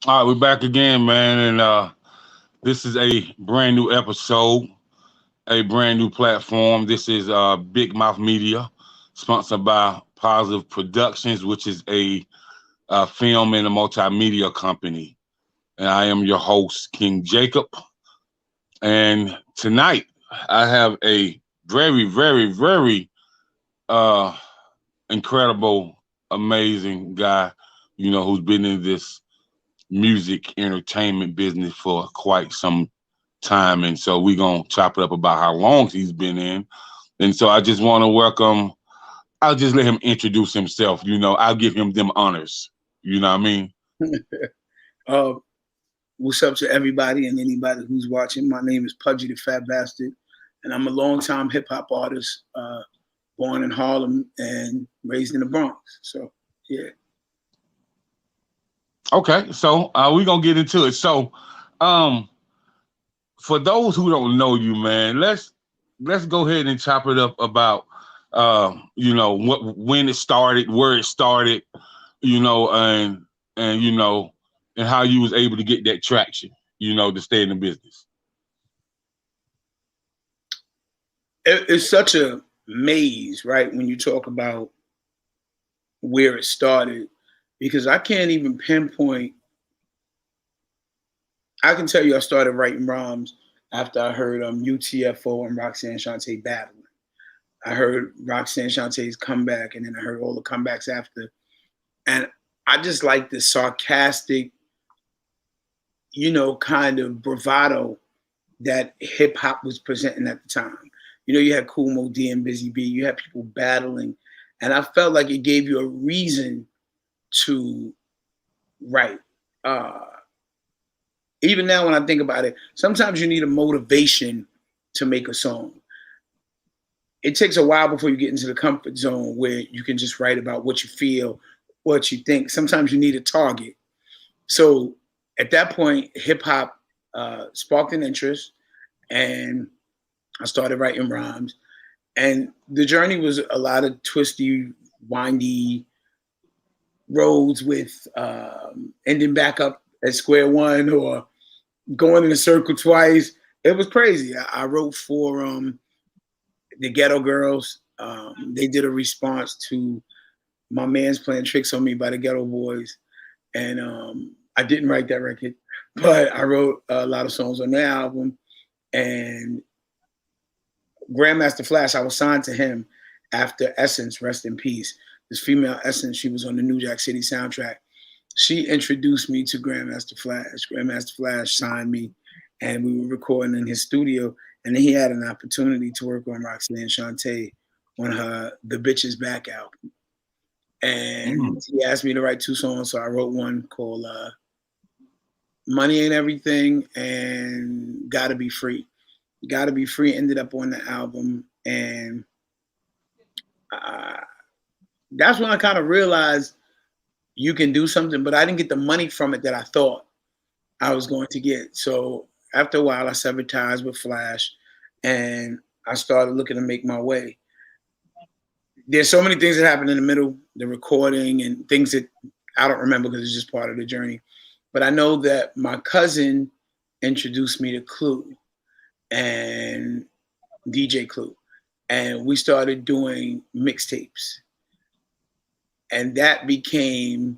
All right, we're back again, man, and this is a brand new episode, a brand new platform. This is Big Mouth Media, sponsored by Positive Productions, which is a film and a multimedia company. And I am your host, King Jacob. And tonight, I have a very, very, very uh, incredible, amazing guy, who's been in this music entertainment business for quite some time. And so we're going to chop it up about how long he's been in. And so I just want to welcome, I'll just let him introduce himself. I'll give him them honors. You know what I mean? uh, what's up to everybody and anybody who's watching? My name is Pudgee the Fat Bastard, and I'm a longtime hip hop artist, born in Harlem and raised in the Bronx. So, yeah. Okay. So we're going to get into it. So for those who don't know you, man, let's go ahead and chop it up about when it started, where it started, and and how you was able to get that traction, to stay in the business. It's such a maze, right? When you talk about where it started, because I can't even pinpoint. I can tell you I started writing rhymes after I heard UTFO and Roxanne Shante battling. I heard Roxanne Shantae's comeback, and then I heard all the comebacks after. And I just like the sarcastic, kind of bravado that hip hop was presenting at the time. You had Cool Mo D and Busy B, you had people battling. And I felt like it gave you a reason to write. Even now when I think about it, sometimes you need a motivation to make a song. It takes a while before you get into the comfort zone where you can just write about what you feel, what you think. Sometimes you need a target. So at that point, hip hop sparked an interest, and I started writing rhymes. And the journey was a lot of twisty, windy roads with ending back up at square one or going in a circle twice. It was crazy. I wrote for the Ghetto Girls. They did a response to My Man's Playing Tricks on Me by the Ghetto Boys. And I didn't write that record, but I wrote a lot of songs on that album. And Grandmaster Flash, I was signed to him after Essence, rest in peace. This female Essence, she was on the New Jack City soundtrack. She introduced me to Grandmaster Flash. Grandmaster Flash signed me, and we were recording in his studio. And then he had an opportunity to work on Roxanne Shante on her The Bitches Back album. And he asked me to write 2 songs, so I wrote one called Money Ain't Everything and Gotta Be Free. Gotta Be Free ended up on the album, and that's when I kind of realized you can do something, but I didn't get the money from it that I thought I was going to get. So after a while, I severed ties with Flash, and I started looking to make my way. There's so many things that happened in the middle, the recording and things that I don't remember because it's just part of the journey. But I know that my cousin introduced me to Clue and DJ Clue, and we started doing mixtapes. And that became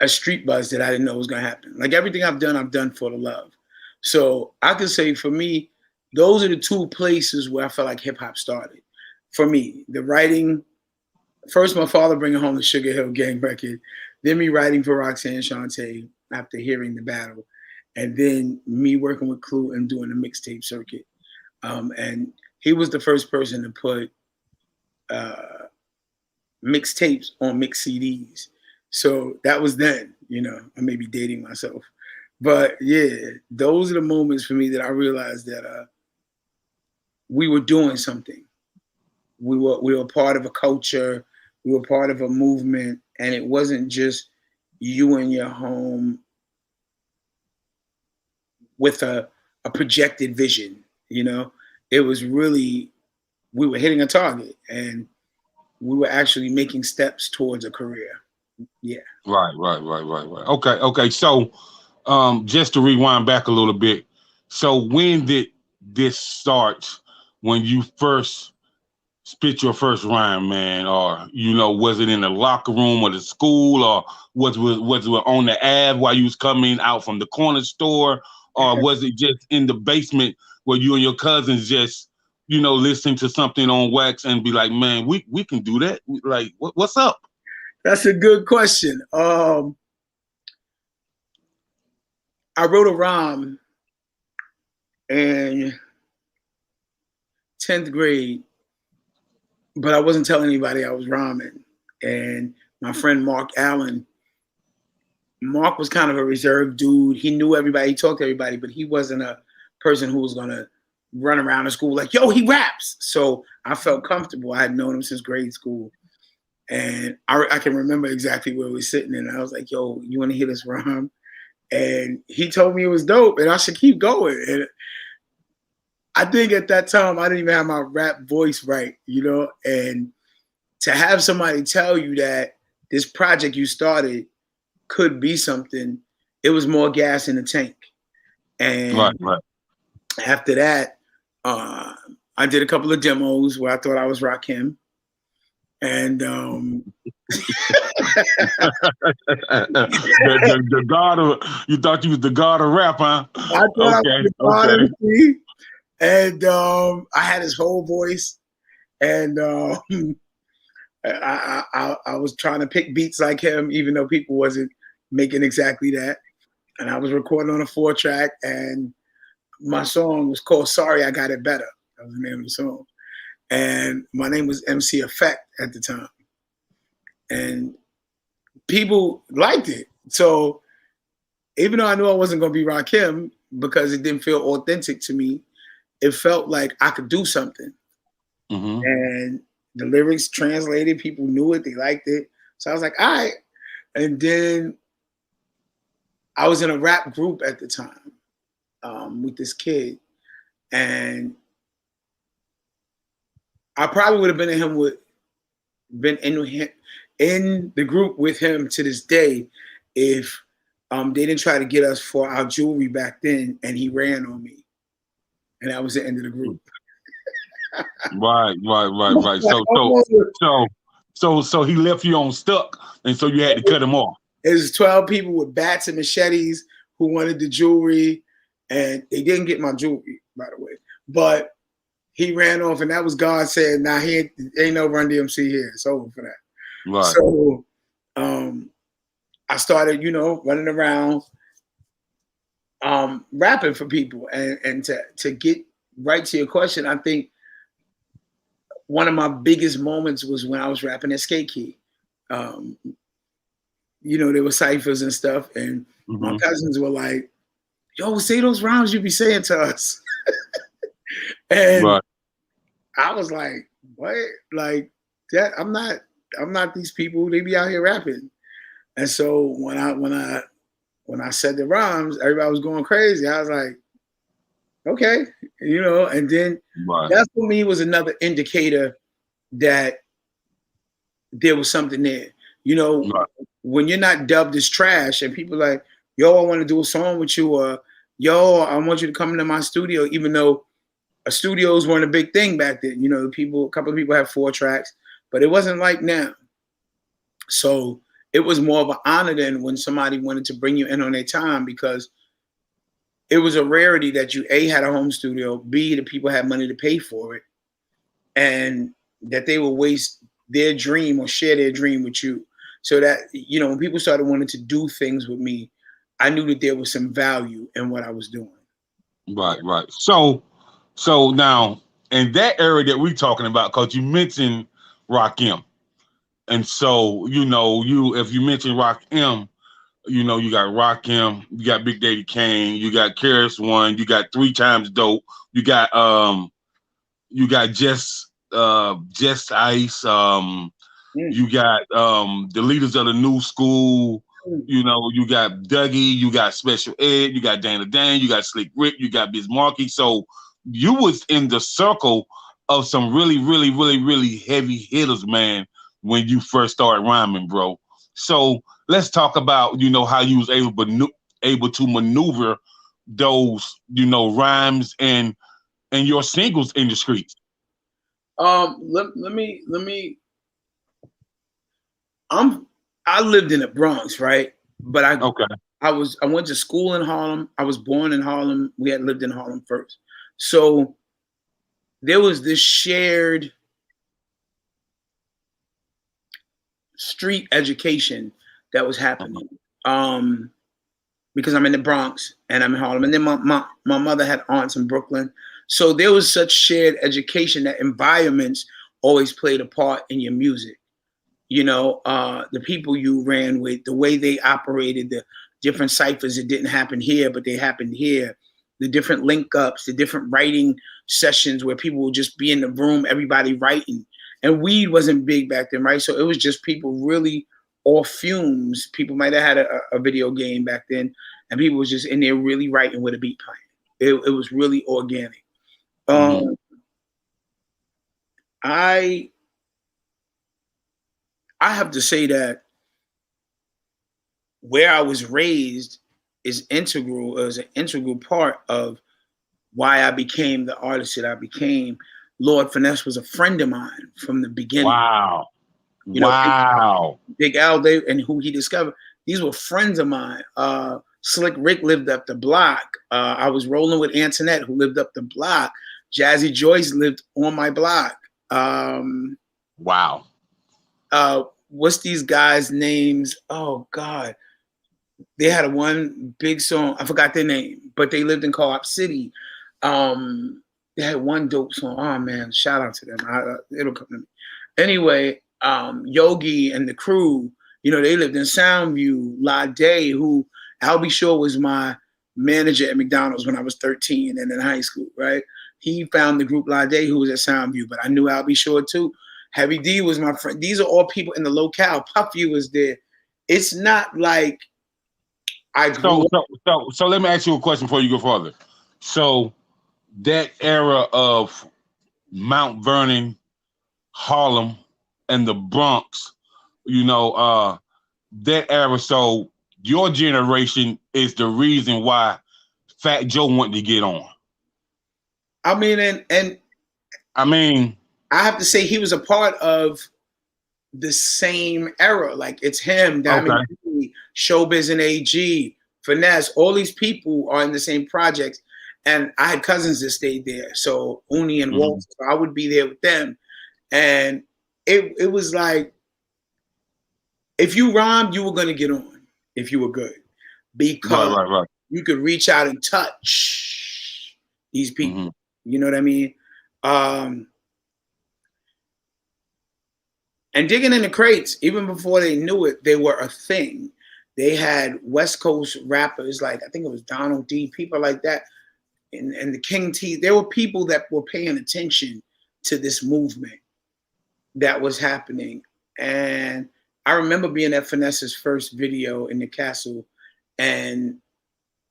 a street buzz that I didn't know was going to happen. Like everything I've done for the love. So I could say for me, those are the 2 places where I felt like hip hop started. For me, the writing, first my father bringing home the Sugar Hill Gang record, then me writing for Roxanne Shante after hearing the battle, and then me working with Clue and doing the mixtape circuit. And he was the first person to put mixtapes on mixed CDs. So that was then, I may be dating myself. But yeah, those are the moments for me that I realized that we were doing something. We were part of a culture. We were part of a movement, and it wasn't just you in your home with a projected vision. It was really, we were hitting a target, and we were actually making steps towards a career. Yeah. Right. Okay. So, just to rewind back a little bit. So, when did this start? When you first spit your first rhyme, man, or was it in the locker room or the school, or was it on the Ave while you was coming out from the corner store, or was it just in the basement where you and your cousins just listen to something on wax and be like, man, we can do that? Like, what's up? That's a good question. I wrote a rhyme in 10th grade, but I wasn't telling anybody I was rhyming. And my friend Mark Allen, Mark was kind of a reserved dude. He knew everybody, he talked to everybody, but he wasn't a person who was gonna run around the school like, yo, he raps. So I felt comfortable. I had known him since grade school. And I can remember exactly where we were sitting, and I was like, yo, you want to hear this rhyme? And he told me it was dope and I should keep going. And I think at that time, I didn't even have my rap voice right, and to have somebody tell you that this project you started could be something, it was more gas in the tank. And Right. after that, I did a couple of demos where I thought I was Rakim. And the god of, you thought you was the god of rap, huh? I thought I was the god of the sea. And I had his whole voice, and I was trying to pick beats like him, even though people wasn't making exactly that. And I was recording on a 4-track, and my song was called "Sorry I Got It Better." That was the name of the song. And my name was MC Effect at the time. And people liked it. So even though I knew I wasn't going to be Rakim because it didn't feel authentic to me, it felt like I could do something. Mm-hmm. And the lyrics translated, people knew it, they liked it. So I was like, all right. And then I was in a rap group at the time with this kid. And I probably would have been in the group with him to this day if they didn't try to get us for our jewelry back then, and he ran on me, and that was the end of the group. Right. So he left you on stuck, and so you had to cut him off. It was 12 people with bats and machetes who wanted the jewelry, and they didn't get my jewelry, by the way, but he ran off, and that was God saying, nah, he ain't no Run DMC here. It's over for that. Right. So I started, running around rapping for people. And to get right to your question, I think one of my biggest moments was when I was rapping at Skate Key. There were ciphers and stuff, and my cousins were like, yo, say those rhymes you be saying to us. And right. I was like, what? Like that? I'm not these people. They be out here rapping. And so when I said the rhymes, everybody was going crazy. I was like, okay, and then right. That for me was another indicator that there was something there. Right. When you're not dubbed as trash and people like, yo, I want to do a song with you, or yo, I want you to come into my studio, even though studios weren't a big thing back then. A couple of people had 4 tracks, but it wasn't like now. So it was more of an honor than when somebody wanted to bring you in on their time, because it was a rarity that you A, had a home studio, B, the people had money to pay for it, and that they would waste their dream or share their dream with you. So that, when people started wanting to do things with me, I knew that there was some value in what I was doing. Right. So now, in that area that we're talking about, because you mentioned Rakim, and so if you mention Rakim, you got Rakim, you got Big Daddy Kane, you got Karis One, you got 3 Times Dope, you got Just Ice, you got the leaders of the new school. You got Dougie, you got Special Ed, you got Dana Dan, you got Slick Rick, you got Biz Markie. So you was in the circle of some really, really, really, really heavy hitters, man, when you first started rhyming, bro. So let's talk about, how you was able to maneuver those, rhymes and your singles in the streets. Let me. I lived in the Bronx, right? But I went to school in Harlem. I was born in Harlem. We had lived in Harlem first. So there was this shared street education that was happening. Because I'm in the Bronx and I'm in Harlem. And then my mother had aunts in Brooklyn. So there was such shared education that environments always played a part in your music. The people you ran with, the way they operated, the different ciphers that didn't happen here, but they happened here, the different link ups, the different writing sessions where people would just be in the room, everybody writing. And weed wasn't big back then, right? So it was just people really off fumes. People might have had a video game back then, and people was just in there really writing with a beat playing. It was really organic. I have to say that where I was raised is an integral part of why I became the artist that I became. Lord Finesse was a friend of mine from the beginning. Wow. Big Al, and who he discovered, these were friends of mine. Slick Rick lived up the block. I was rolling with Antoinette, who lived up the block. Jazzy Joyce lived on my block. Wow. What's these guys' names? Oh God. They had one big song. I forgot their name, but they lived in Co-op City. They had one dope song. Oh man, shout out to them. It'll come to me. Anyway, Yogi and the crew, they lived in Soundview. Lade, who Albie Shaw was my manager at McDonald's when I was 13 and in high school, right? He found the group Lade, who was at Soundview, but I knew Albie Shaw too. Heavy D was my friend. These are all people in the locale. Puffy was there. It's not like I grew up. So let me ask you a question before you go further. So that era of Mount Vernon, Harlem, and the Bronx, that era. So your generation is the reason why Fat Joe wanted to get on. I mean, I have to say he was a part of the same era. Like it's him, Diamond D, Showbiz and AG, Finesse. All these people are in the same projects. And I had cousins that stayed there. So Uni and Walter, so I would be there with them. And it was like, if you rhymed, you were going to get on if you were good. Because you could reach out and touch these people. You know what I mean? And digging in the crates, even before they knew it, they were a thing. They had West Coast rappers like, I think it was Donald D, people like that. And the King T, there were people that were paying attention to this movement that was happening. And I remember being at Finesse's first video in the castle and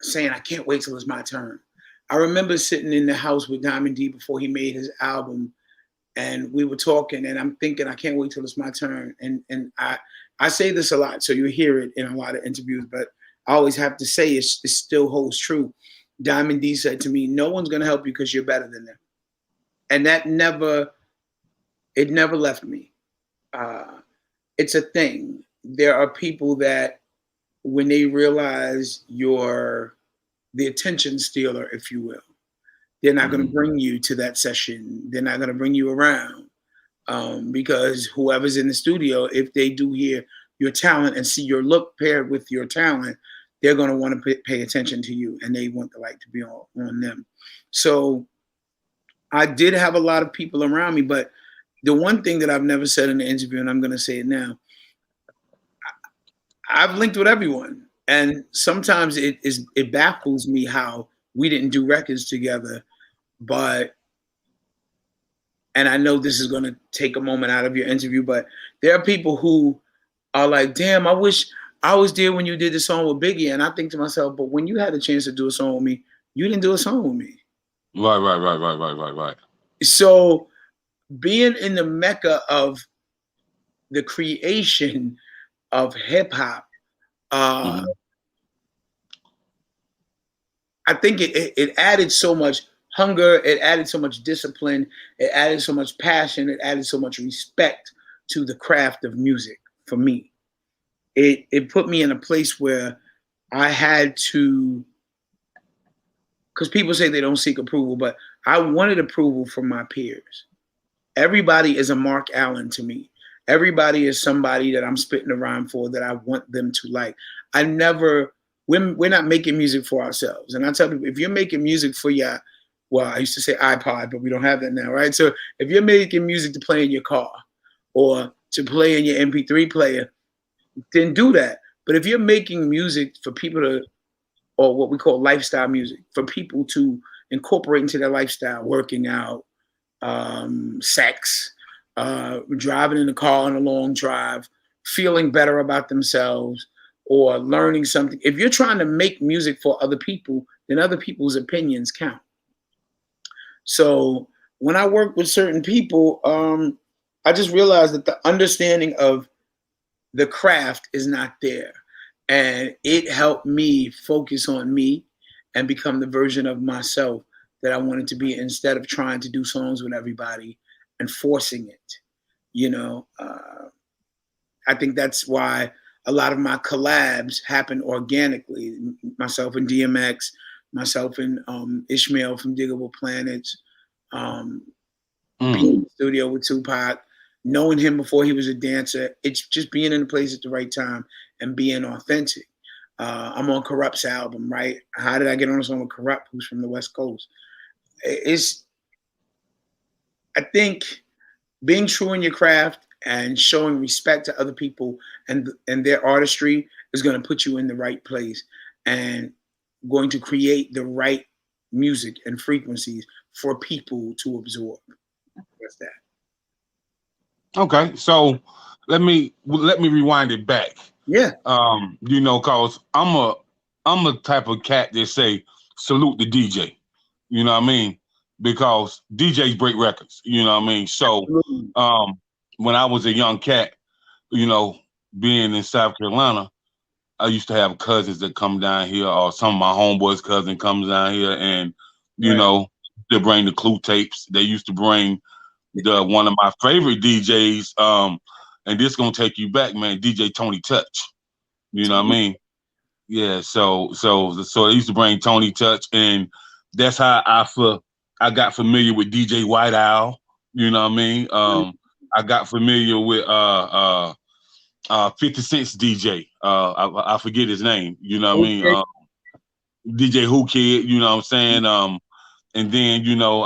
saying, I can't wait till it's my turn. I remember sitting in the house with Diamond D before he made his album, and we were talking, and I'm thinking, I can't wait till it's my turn. And I say this a lot, so you hear it in a lot of interviews, but I always have to say it still holds true. Diamond D said to me, no one's going to help you because you're better than them. And that never left me. It's a thing. There are people that when they realize you're the attention stealer, if you will, they're not going to bring you to that session. They're not going to bring you around because whoever's in the studio, if they do hear your talent and see your look paired with your talent, they're going to want to pay attention to you, and they want the light to be on them. So I did have a lot of people around me, but the one thing that I've never said in the interview, and I'm going to say it now, I've linked with everyone. And sometimes it baffles me how we didn't do records together, and I know this is going to take a moment out of your interview, but there are people who are like, damn, I wish I was there when you did the song with Biggie. And I think to myself, but when you had a chance to do a song with me, you didn't do a song with me. Right. So being in the mecca of the creation, of hip hop, Mm-hmm. I think it added so much hunger, it added so much discipline, it added so much passion, it added so much respect to the craft of music for me. It put me in a place where I had to, because people say they don't seek approval, but I wanted approval from my peers. Everybody is a Mark Allen to me. Everybody is somebody that I'm spitting a rhyme for that I want them to like. I never, we're not making music for ourselves. And I tell people, if you're making music for your, well, I used to say iPod, but we don't have that now, right? So if you're making music to play in your car or to play in your MP3 player, then do that. But if you're making music for people to, or what we call lifestyle music, for people to incorporate into their lifestyle, working out, sex, driving in the car on a long drive, feeling better about themselves, or learning something. If you're trying to make music for other people, then other people's opinions count. So when I work with certain people, I just realized that the understanding of the craft is not there. And it helped me focus on me and become the version of myself that I wanted to be instead of trying to do songs with everybody and forcing it. You know, I think that's why a lot of my collabs happen organically. Myself and DMX, myself and Ishmael from Diggable Planets, being in the studio with Tupac, knowing him before he was a dancer. It's just being in the place at the right time and being authentic. I'm on Corrupt's album, right? How did I get on a song with Corrupt, who's from the West Coast? I think being true in your craft and showing respect to other people and their artistry is going to put you in the right place and going to create the right music and frequencies for people to absorb. That's that. Okay, so let me rewind it back. Yeah. You know, cause I'm a type of cat that say salute the DJ. You know what I mean? Because DJs break records. You know what I mean? So when I was a young cat, you know, being in South Carolina, I used to have cousins that come down here, or some of my homeboys' cousin comes down here, and you know, they bring the Clue tapes. They used to bring the one of my favorite DJs, and this gonna take you back, man, DJ Tony Touch. You know what I mean? Yeah, so they used to bring Tony Touch, and that's how I got familiar with DJ White Owl. You know what I mean? I got familiar with 50 Cent's DJ. I forget his name. You know what I mean? DJ Who Kid. You know what I'm saying? And then you know,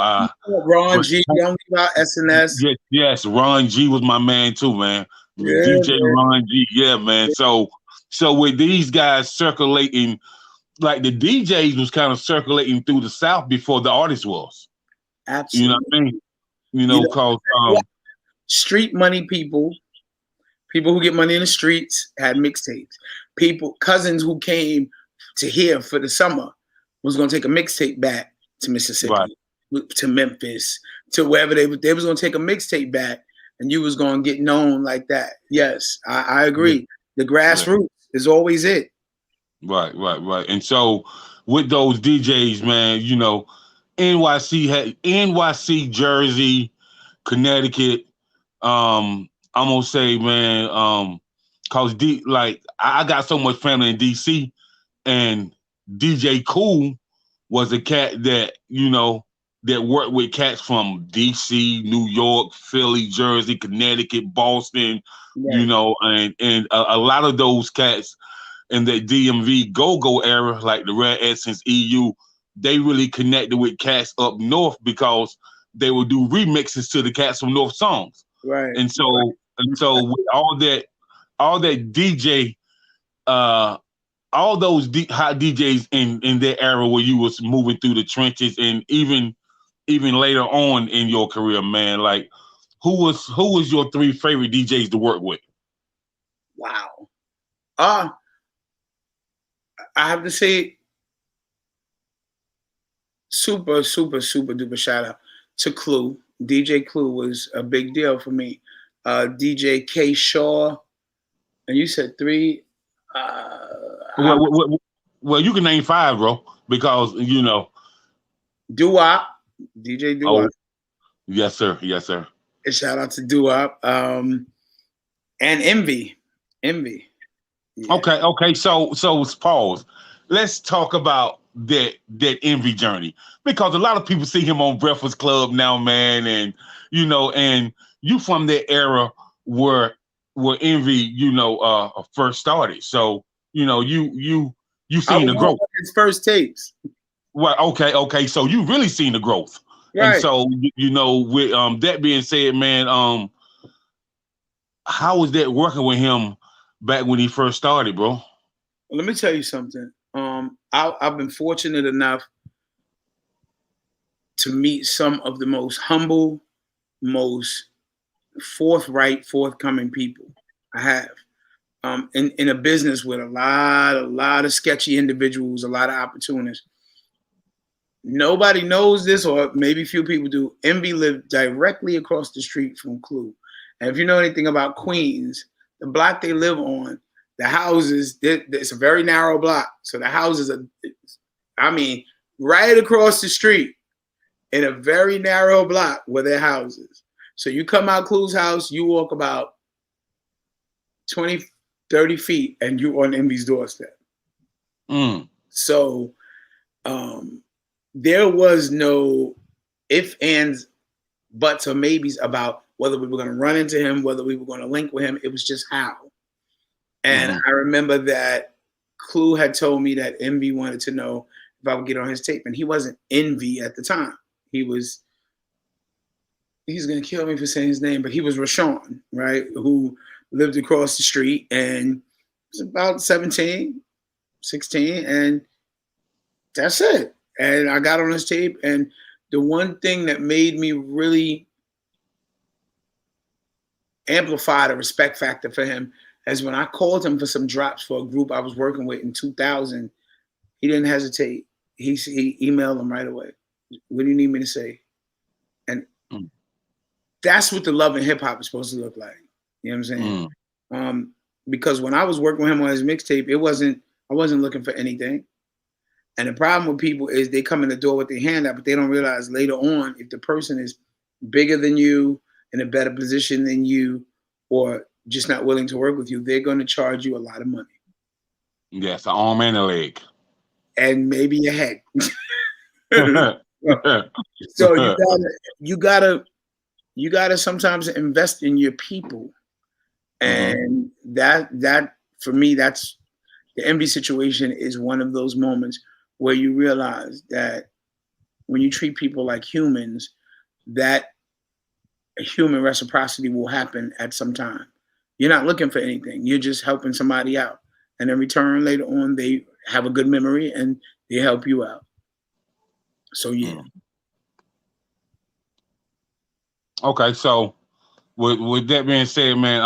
Ron G, young about SNS. Yes, Ron G was my man too, man. Yeah, DJ man. Ron G, yeah, man. So with these guys circulating, like the DJs was kind of circulating through the South before the artist was. Absolutely. You know what I mean? You know, cause street money people who get money in the streets had mixtapes. Cousins who came to here for the summer was gonna take a mixtape back to Mississippi, to Memphis, to wherever they was gonna take a mixtape back, and you was gonna get known like that. Yes, I agree. Yeah. The grassroots is always it. Right. And so with those DJs, man, you know, NYC, Jersey, Connecticut. I'm gonna say, man, cause I got so much family in DC, and DJ Cool was a cat that, you know, that worked with cats from DC, New York, Philly, Jersey, Connecticut, Boston, you know, and a lot of those cats in the DMV go-go era, like the Red Essence EU, they really connected with cats up north because they would do remixes to the cats from North songs. Right. And so with all that DJ, all those hot DJs in their era where you was moving through the trenches, and even later on in your career, man, like who was your 3 favorite DJs to work with? Wow. I have to say, super duper shout out to Clue. DJ Clue was a big deal for me. DJ K Shaw, And you said three. Well, well, you can name five, bro, because you know. Doo-Wop, DJ Oh, Doo-Wop. yes, sir. Yes, sir. And shout out to Doo-Wop. And Envy. Envy. Yeah. Okay. So pause. Let's talk about that Envy journey because a lot of people see him on Breakfast Club now, man, and you know, and you from that era where Envy, first started. So you know, you I seen was the on one growth. of his first tapes. Well, okay. So you really seen the growth, and Right. so with that being said, man, how was that working with him back when he first started, bro? Well, let me tell you something. I've been fortunate enough to meet some of the most humble, most forthright, forthcoming people I have. In a business with a lot of sketchy individuals, a lot of opportunists. Nobody knows this, or maybe few people do. Envy lived directly across the street from Clue. And if you know anything about Queens, the block they live on, the houses, it's a very narrow block. So the houses are, I mean, right across the street in a very narrow block were their houses. So you come out Clue's house, you walk about 20, 30 feet, and you're on Envy's doorstep. So there was no ifs, ands, buts, or maybes about whether we were going to run into him, whether we were going to link with him. It was just how. And I remember that Clue had told me that Envy wanted to know if I would get on his tape. And he wasn't Envy at the time. He's going to kill me for saying his name, but he was Rashawn, right? Who lived across the street and was about 17, 16. And that's it. And I got on his tape. And the one thing that made me really amplify the respect factor for him is when I called him for some drops for a group I was working with in 2000, he didn't hesitate. He emailed them right away. What do you need me to say? And that's what the love in hip hop is supposed to look like. You know what I'm saying? Because when I was working with him on his mixtape, I wasn't looking for anything. And the problem with people is they come in the door with their hand out, but they don't realize later on, if the person is bigger than you, in a better position than you, or just not willing to work with you, they're going to charge you a lot of money. Yes, an arm and a leg. And maybe a head. So you gotta sometimes invest in your people. And that for me, that's the Envy situation is one of those moments where you realize that when you treat people like humans, that a human reciprocity will happen at some time. You're not looking for anything. You're just helping somebody out. And in return, later on, they have a good memory and they help you out. So, yeah. Okay, so with that being said, man,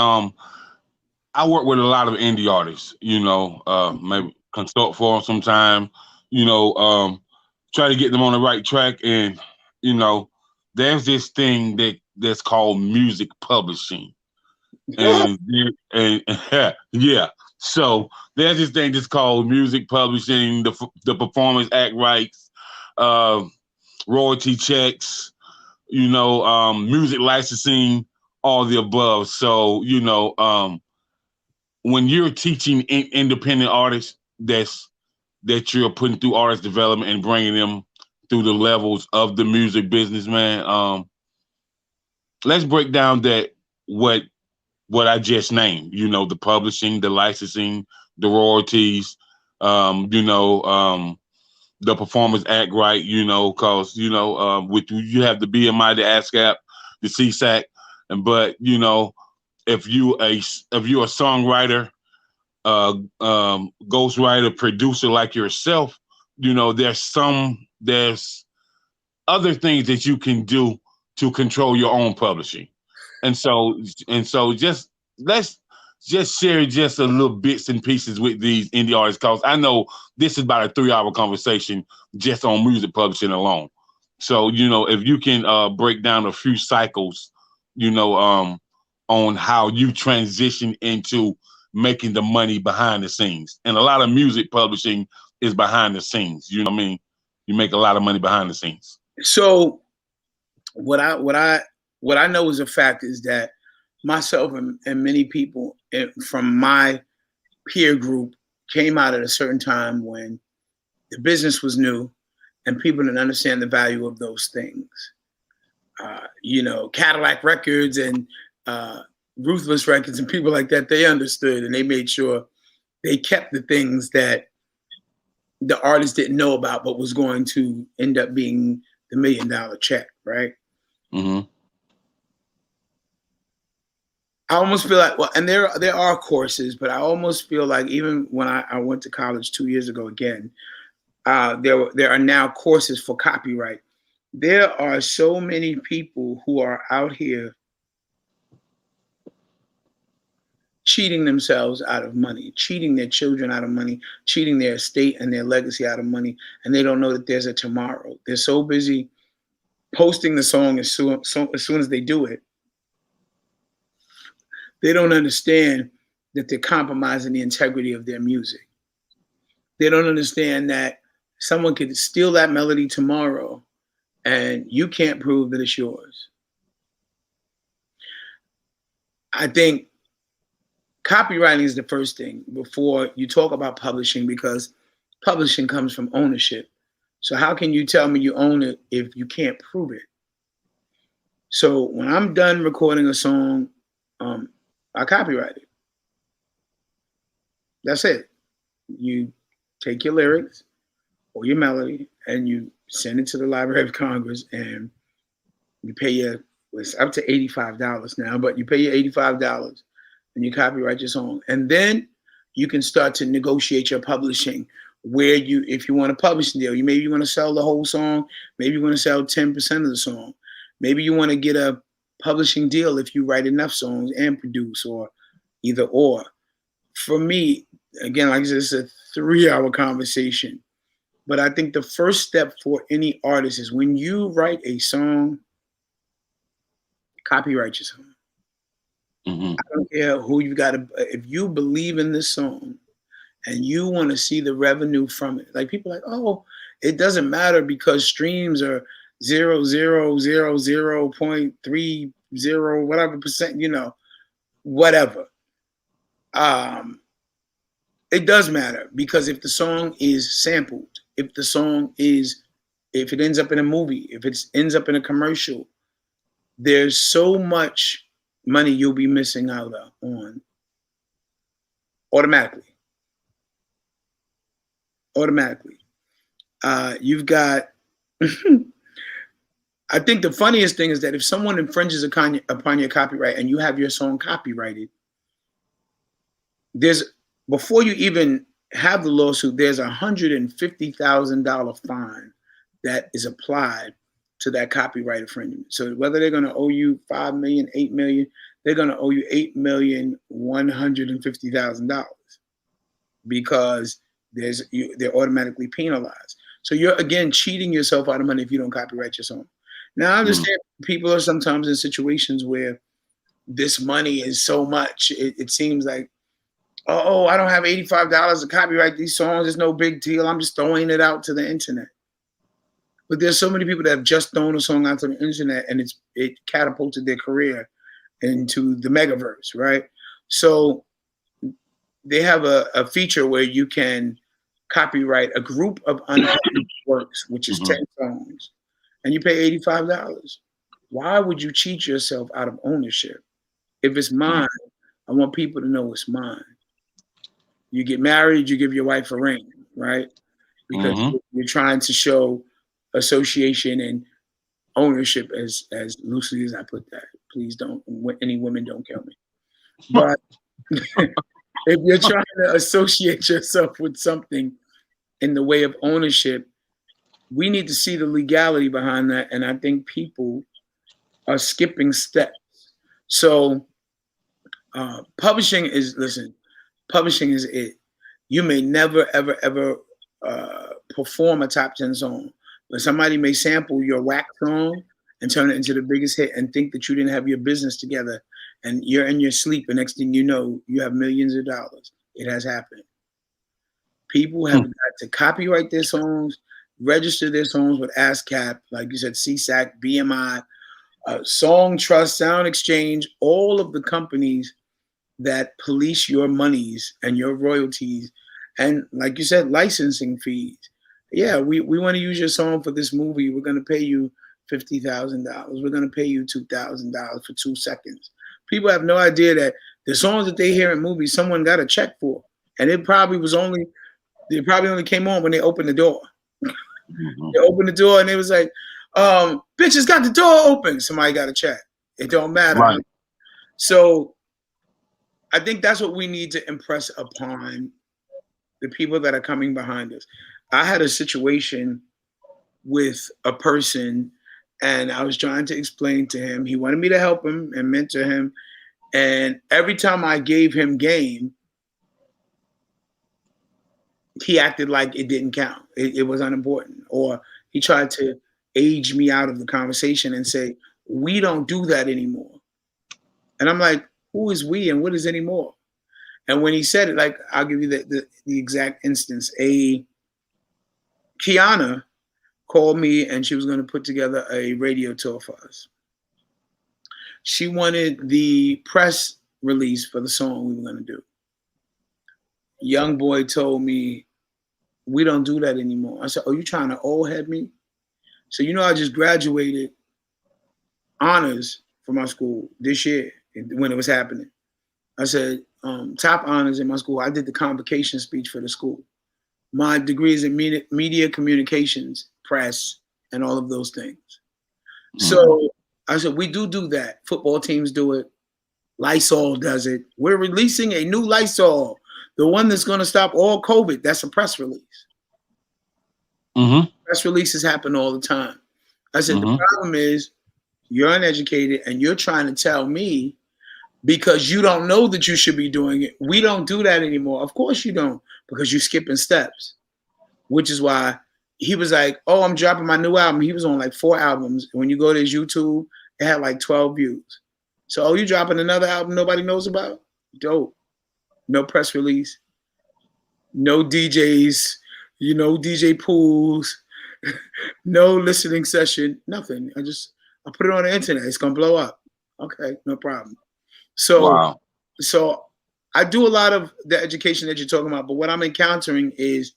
I work with a lot of indie artists, maybe consult for them sometime, try to get them on the right track. And, there's this thing that's called music publishing. And yeah. So there's this thing that's called music publishing, the performance act rights, royalty checks, music licensing, all the above. So, when you're teaching independent artists that you're putting through artist development and bringing them through the levels of the music business, man, let's break down what I just named, the publishing, the licensing, the royalties, the performance act right, because, with you have the BMI, the ASCAP, the CSAC, but, if you're a songwriter, ghostwriter, producer like yourself, there's other things that you can do to control your own publishing. And so just let's just share just a little bits and pieces with these indie artists, because I know this is about a 3-hour conversation just on music publishing alone. So, if you can break down a few cycles, on how you transition into making the money behind the scenes. And a lot of music publishing is behind the scenes. You know what I mean? You make a lot of money behind the scenes. So what I know is a fact is that myself and many people from my peer group came out at a certain time when the business was new and people didn't understand the value of those things. You know, Cadillac Records and Ruthless Records and people like that, they understood and they made sure they kept the things that the artist didn't know about, but was going to end up being the $1 million check, right? Mm-hmm. I almost feel like, well, and there are courses, but I almost feel like even when I went to college 2 years ago again, there are now courses for copyright. There are so many people who are out here cheating themselves out of money, cheating their children out of money, cheating their estate and their legacy out of money, and they don't know that there's a tomorrow. They're so busy posting the song as soon as they do it. They don't understand that they're compromising the integrity of their music. They don't understand that someone could steal that melody tomorrow and you can't prove that it's yours. I think copywriting is the first thing before you talk about publishing, because publishing comes from ownership. So how can you tell me you own it if you can't prove it? So when I'm done recording a song, I copyright it. That's it. You take your lyrics or your melody and you send it to the Library of Congress and you pay it's up to $85 now, but you pay your $85 and you copyright your song. And then you can start to negotiate your publishing where if you want a publishing deal, maybe you want to sell the whole song, maybe you want to sell 10% of the song. Maybe you want to get a publishing deal if you write enough songs and produce, or either or. For me, again, like I said, it's a 3-hour conversation. But I think the first step for any artist is when you write a song, copyright your song. Mm-hmm. I don't care who you got to, if you believe in this song and you want to see the revenue from it, like people are like, oh, it doesn't matter because streams are 0.30 whatever percent, you know, whatever. It does matter because if the song is sampled, if it ends up in a movie, if it ends up in a commercial, there's so much money you'll be missing out on automatically. You've got, I think the funniest thing is that if someone infringes upon your copyright and you have your song copyrighted, before you even have the lawsuit, there's $150,000 fine that is applied to that copyright infringement. So whether they're going to owe you $5 million, $8 million, they're going to owe you $8,150,000 because they're automatically penalized. So you're again cheating yourself out of money if you don't copyright your song. Now I understand people are sometimes in situations where this money is so much, it seems like, oh, I don't have $85 to copyright these songs. It's no big deal. I'm just throwing it out to the internet. But there's so many people that have just thrown a song out to the internet and it catapulted their career into the megaverse, right? So they have a feature where you can copyright a group of unpublished works, which is 10 songs, and you pay $85. Why would you cheat yourself out of ownership? If it's mine, I want people to know it's mine. You get married, you give your wife a ring, right? Because you're trying to show association and ownership as loosely as I put that. Please don't, any women don't kill me. But if you're trying to associate yourself with something in the way of ownership, we need to see the legality behind that. And I think people are skipping steps. So publishing is it. You may never, ever, ever perform a top 10 song, but somebody may sample your whack song and turn it into the biggest hit and think that you didn't have your business together and you're in your sleep, and next thing you know, you have millions of dollars. It has happened. People have got to copyright their songs, register their songs with ASCAP, like you said, CSAC, BMI, Song Trust, Sound Exchange, all of the companies that police your monies and your royalties, and like you said, licensing fees. Yeah, we want to use your song for this movie. We're going to pay you $50,000. We're going to pay you $2,000 for 2 seconds. People have no idea that the songs that they hear in movies, someone got a check for, and they probably only came on when they opened the door. They opened the door and it was like, bitches got the door open. Somebody got a check. It don't matter. Right. So I think that's what we need to impress upon the people that are coming behind us. I had a situation with a person, and I was trying to explain to him. He wanted me to help him and mentor him. And every time I gave him game, he acted like it didn't count. It was unimportant. Or he tried to age me out of the conversation and say, we don't do that anymore. And I'm like, who is we and what is anymore? And when he said it, like, I'll give you the exact instance. Kiana called me and she was going to put together a radio tour for us. She wanted the press release for the song we were going to do. Young boy told me, we don't do that anymore. I said, oh, you trying to old head me? So, I just graduated honors from my school this year when it was happening. I said, top honors in my school. I did the convocation speech for the school. My degree is in media communications, press, and all of those things. So I said, we do that. Football teams do it. Lysol does it. We're releasing a new Lysol, the one that's going to stop all COVID. That's a press release. Press releases happen all the time. I said, the problem is you're uneducated and you're trying to tell me because you don't know that you should be doing it. We don't do that anymore. Of course you don't, because you're skipping steps, which is why he was like, oh, I'm dropping my new album. He was on like 4 albums. And when you go to his YouTube, it had like 12 views. So, oh, you dropping another album nobody knows about? Dope. No press release. No DJs, DJ pools, no listening session, nothing. I put it on the internet. It's going to blow up. Okay, no problem. So I do a lot of the education that you're talking about, but what I'm encountering is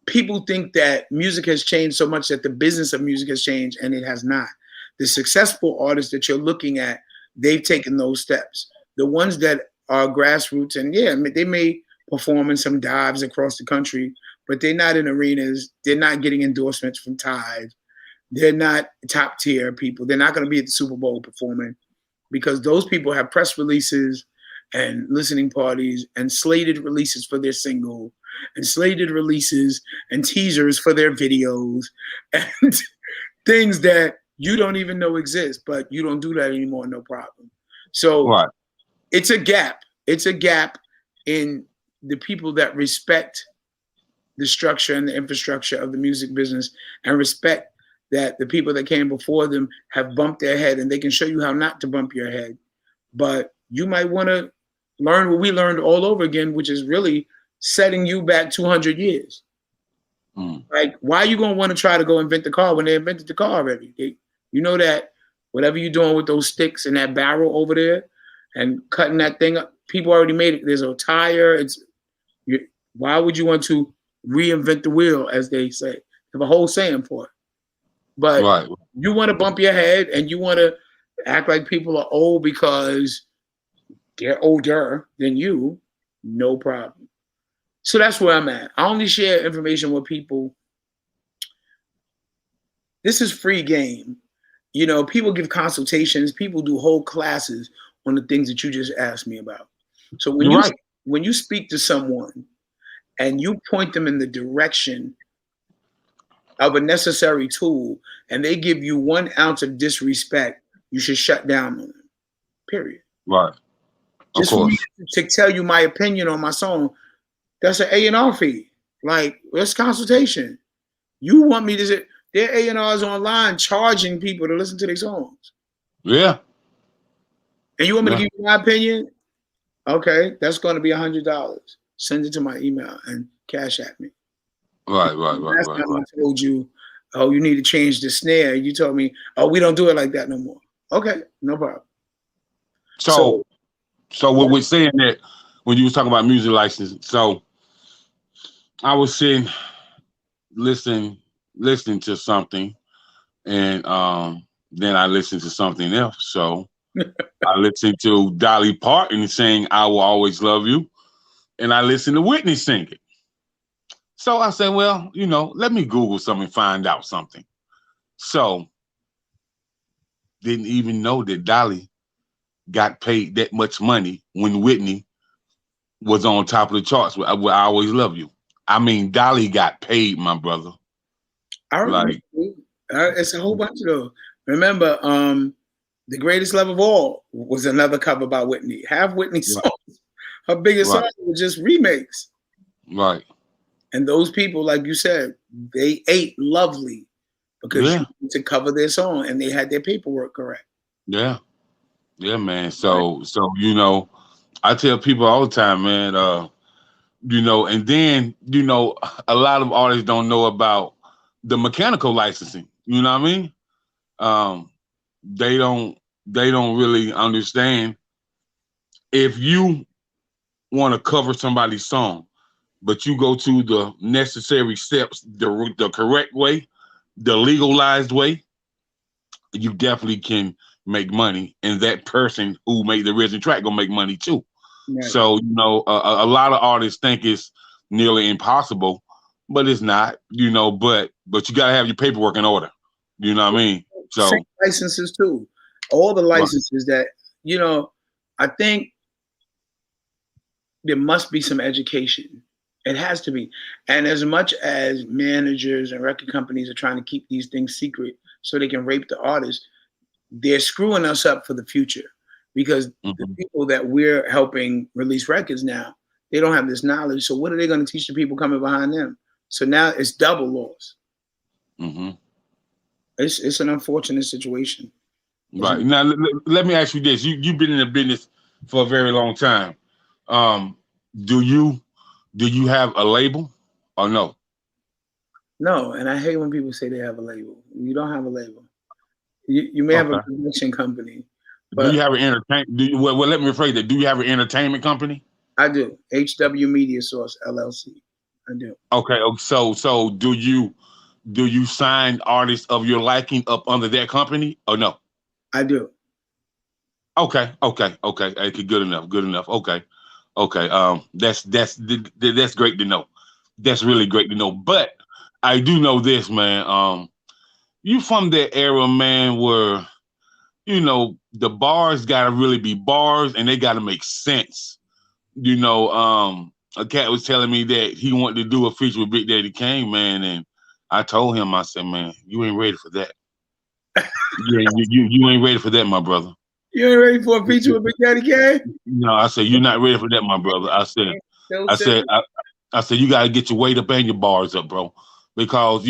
people think that music has changed so much that the business of music has changed, and it has not. The successful artists that you're looking at, they've taken those steps. The ones that are grassroots, and yeah, they may perform in some dives across the country, but they're not in arenas. They're not getting endorsements from Tide. They're not top tier people. They're not going to be at the Super Bowl performing, because those people have press releases and listening parties and slated releases for their single and slated releases and teasers for their videos and things that you don't even know exist, but you don't do that anymore, no problem. So it's a gap. It's a gap in the people that respect the structure and the infrastructure of the music business and respect that the people that came before them have bumped their head, and they can show you how not to bump your head. But you might want to learn what we learned all over again, which is really setting you back 200 years. Like, why are you going to want to try to go invent the car when they invented the car already? You know that whatever you're doing with those sticks and that barrel over there and cutting that thing up, people already made it. There's a tire. Why would you want to reinvent the wheel, as they say? They have a whole saying for it. But you want to bump your head and you want to act like people are old because they're older than you, no problem. So that's where I'm at. I only share information with people. This is free game. People give consultations. People do whole classes on the things that you just asked me about. So when you speak to someone and you point them in the direction of a necessary tool and they give you 1 ounce of disrespect, you should shut down on them, period. Right. Just for me to tell you my opinion on my song, that's an A&R fee. Like, that's consultation. You want me to say, there are A&Rs online charging people to listen to their songs. Yeah. And you want me to give you my opinion? Okay, that's going to be $100. Send it to my email and cash at me. Right. Last time I told you, oh, you need to change the snare. You told me, oh, we don't do it like that no more. Okay, no problem. So what we're saying that when you was talking about music license, so I was sitting listening to something, and then I listened to something else. So I listened to Dolly Parton saying "I Will Always Love You," and I listened to Whitney sing it. So I said, well, let me Google something, find out something. So didn't even know that Dolly got paid that much money when Whitney was on top of the charts with "I Will Always Love You." I mean, Dolly got paid, my brother. I remember. It's a whole bunch of those. Remember, "The Greatest Love of All" was another cover by Whitney. Half Whitney's songs, her biggest songs were just remakes. Right. And those people, like you said, they ate lovely because you need to cover their song and they had their paperwork correct. Yeah, man. So I tell people all the time, man. And then a lot of artists don't know about the mechanical licensing. You know what I mean? They don't really understand. If you want to cover somebody's song, but you go to the necessary steps, the correct way, the legalized way, you definitely can make money, and that person who made the original track gonna make money too. Right. So a lot of artists think it's nearly impossible, but it's not. But you gotta have your paperwork in order. You know what I mean? So same licenses too, all the licenses that I think there must be some education. It has to be. And as much as managers and record companies are trying to keep these things secret so they can rape the artists, they're screwing us up for the future because the people that we're helping release records now, they don't have this knowledge. So what are they going to teach the people coming behind them? So now it's double loss. It's an unfortunate situation. Right. Now, let me ask you this. You've been in the business for a very long time. Do you have a label or no? No, and I hate when people say they have a label. You don't have a label. You may have a production company. But do you have an entertainment? Well, let me rephrase that. Do you have an entertainment company? I do. HW Media Source LLC. I do. Okay. So do you sign artists of your liking up under that company or no? I do. Okay. Good enough. Okay. That's great to know. That's really great to know. But I do know this, man. You from that era, man, where the bars gotta really be bars and they gotta make sense. A cat was telling me that he wanted to do a feature with Big Daddy Kane, man, and I told him, I said, man, you ain't ready for that. you ain't ready for that, my brother. You ain't ready for a feature with Big Daddy Kane? No, I said, you're not ready for that, my brother. I said, you gotta get your weight up and your bars up, bro. Because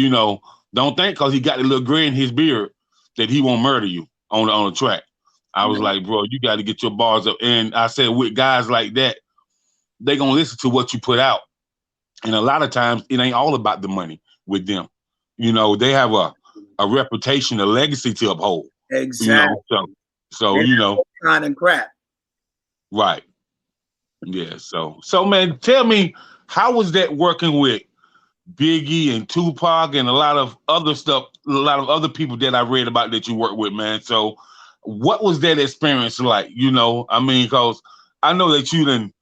don't think because he got a little gray in his beard that he won't murder you on the track. I was like, bro, you got to get your bars up. And I said, with guys like that, they gonna listen to what you put out. And a lot of times, it ain't all about the money with them. They have a reputation, a legacy to uphold. Exactly. So kind of crap. Right. Yeah. So man, tell me, how was that working with Biggie and Tupac and a lot of other stuff, a lot of other people that I read about that you work with, man? So what was that experience like? I mean, because I know that you done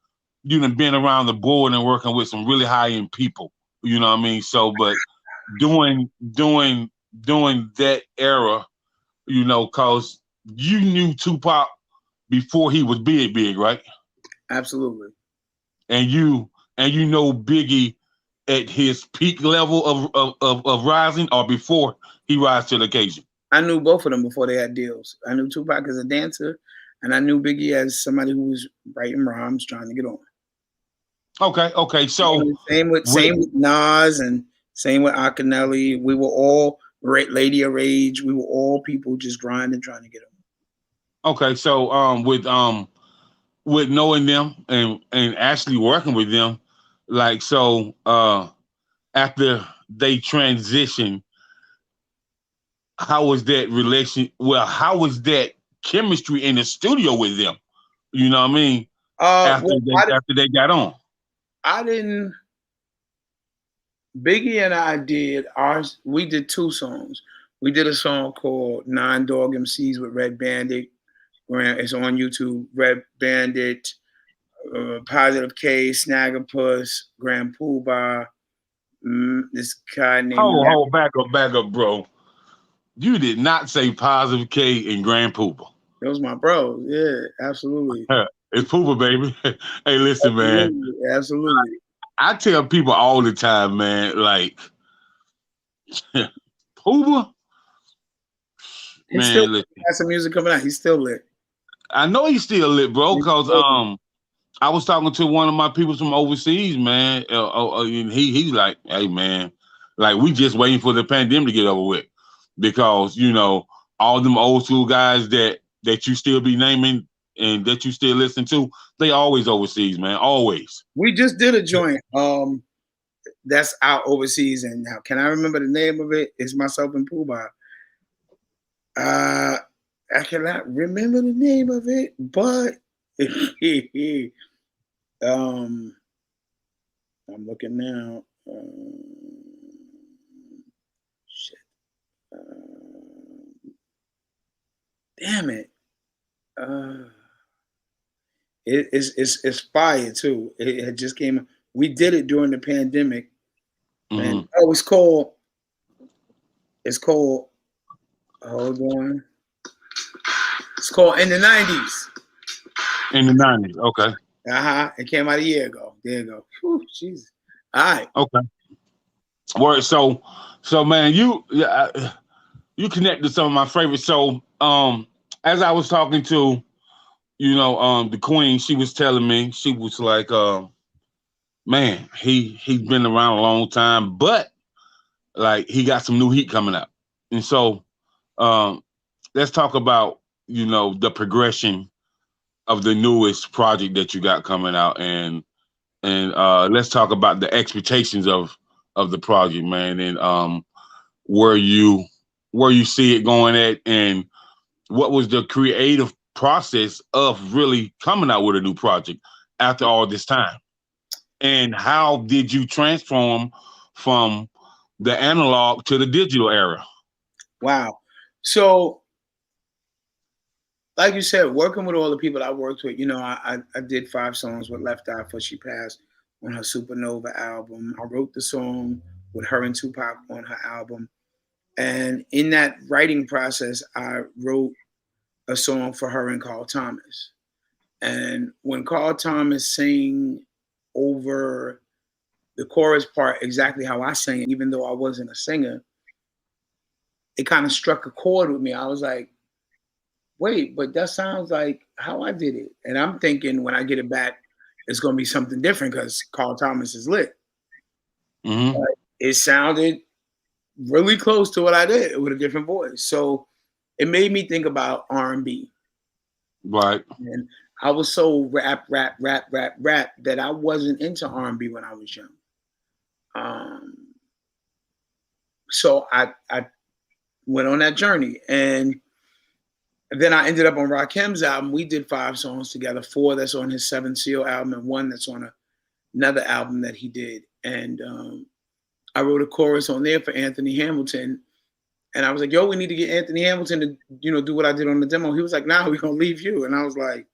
been around the board and working with some really high-end people, you know what I mean? So, but doing that era, because you knew Tupac before he was big, right? Absolutely. And you know Biggie at his peak level of rising, or before he rise to the occasion? I knew both of them before they had deals. I knew Tupac as a dancer, and I knew Biggie as somebody who was writing rhymes, trying to get on. Okay. So same with Nas and same with Akinelli. We were all Lady of Rage. We were all people just grinding, trying to get on. Okay, so with knowing them and actually working with them, like so after they transition, how was that relation? Well, how was that chemistry in the studio with them? You know what I mean? Well, After they got on. I didn't. Biggie and I did ours. We did two songs. We did a song called Nine Dog MCs with Red Bandit. It's on YouTube. Red Bandit, Positive K, Snaggerpuss, Grand Poobah. This guy named Back up, bro. You did not say Positive K and Grand Poopa. Those my bros. Yeah, absolutely. It's Poopa, baby. Hey, listen, man. Absolutely. I tell people all the time, man, like Poopa, He's man, still listen. got some music coming out. He's still lit. I know he's still lit, bro, because I was talking to one of my people from overseas, man, and he's like, hey, man, like we just waiting for the pandemic to get over with, because you know all them old school guys that you still be naming and that you still listen to, they always overseas, man, always. We just did a joint that's out overseas, and now can I remember the name of it? It's myself and Pooh. I cannot remember the name of it, but I'm looking now. Shit. Damn it. It's fire too. It had just came. We did it during the pandemic, and it's called. Hold on. It's called In the 90s. In the 90s, okay. It came out a year ago. There you go. Whew, Jesus. All right. Okay. Word. So man, you connected to some of my favorites. So as I was talking to, the Queen, she was telling me, she was like, man, he's been around a long time, but like he got some new heat coming out. And so let's talk about, the progression of the newest project that you got coming out, and let's talk about the expectations of the project, man, and where you see it going at, and what was the creative process of really coming out with a new project after all this time, and how did you transform from the analog to the digital era? Wow. So like you said, working with all the people I worked with, I did 5 songs with Left Eye before she passed on her Supernova album. I wrote the song with her and Tupac on her album. And in that writing process, I wrote a song for her and Carl Thomas. And when Carl Thomas sang over the chorus part exactly how I sang it, even though I wasn't a singer, it kind of struck a chord with me. I was like, wait, but that sounds like how I did it. And I'm thinking when I get it back, it's going to be something different because Carl Thomas is lit. But it sounded really close to what I did with a different voice. So it made me think about R&B. Right. And I was so rap that I wasn't into R&B when I was young. So I went on that journey, and then I ended up on Rakim's album. We did 5 songs together, 4 that's on his 7 Seal album and 1 that's on another album that he did. And I wrote a chorus on there for Anthony Hamilton. And I was like, yo, we need to get Anthony Hamilton to, do what I did on the demo. He was like, nah, we're going to leave you. And I was like,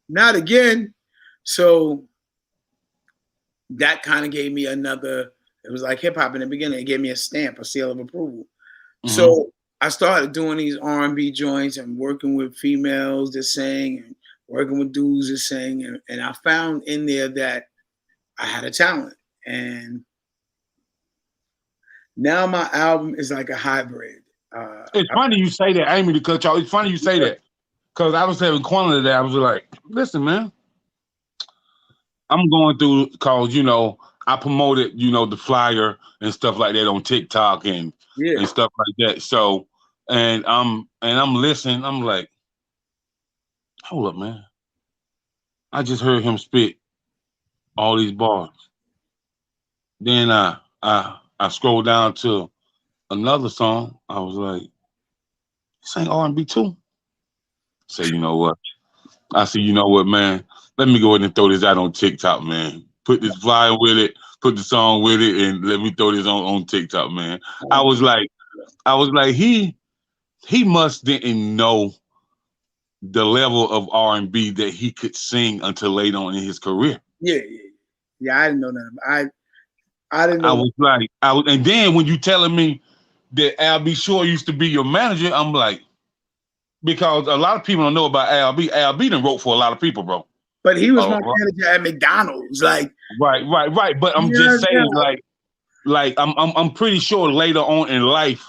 not again. So that kind of gave me it was like hip hop in the beginning. It gave me a stamp, a seal of approval. So I started doing these R&B joints and working with females that sang and working with dudes that sang. And I found in there that I had a talent. And now my album is like a hybrid. It's funny you say that. I ain't mean to cut y'all. It's funny you say that. Because I was having quantity that I was like, listen, man, I'm going through, because, I promoted, the flyer and stuff like that on TikTok and stuff like that. So, and I'm listening. I'm like, hold up, man. I just heard him spit all these bars. Then I scrolled down to another song. I was like, this ain't R&B too. Say, you know what? I said, you know what, man? Let me go ahead and throw this out on TikTok, man. Put this flyer with it, put the song with it, and let me throw this on TikTok, man. I was like, he must didn't know the level of R&B that he could sing until later on in his career. Yeah. I didn't know that. I didn't know. I was like, and then when you telling me that Al B. Shore used to be your manager, I'm like, because a lot of people don't know about Al B. Al B. done wrote for a lot of people, bro. But he was my manager at McDonald's, like. Right. But I'm just saying, like I'm pretty sure later on in life,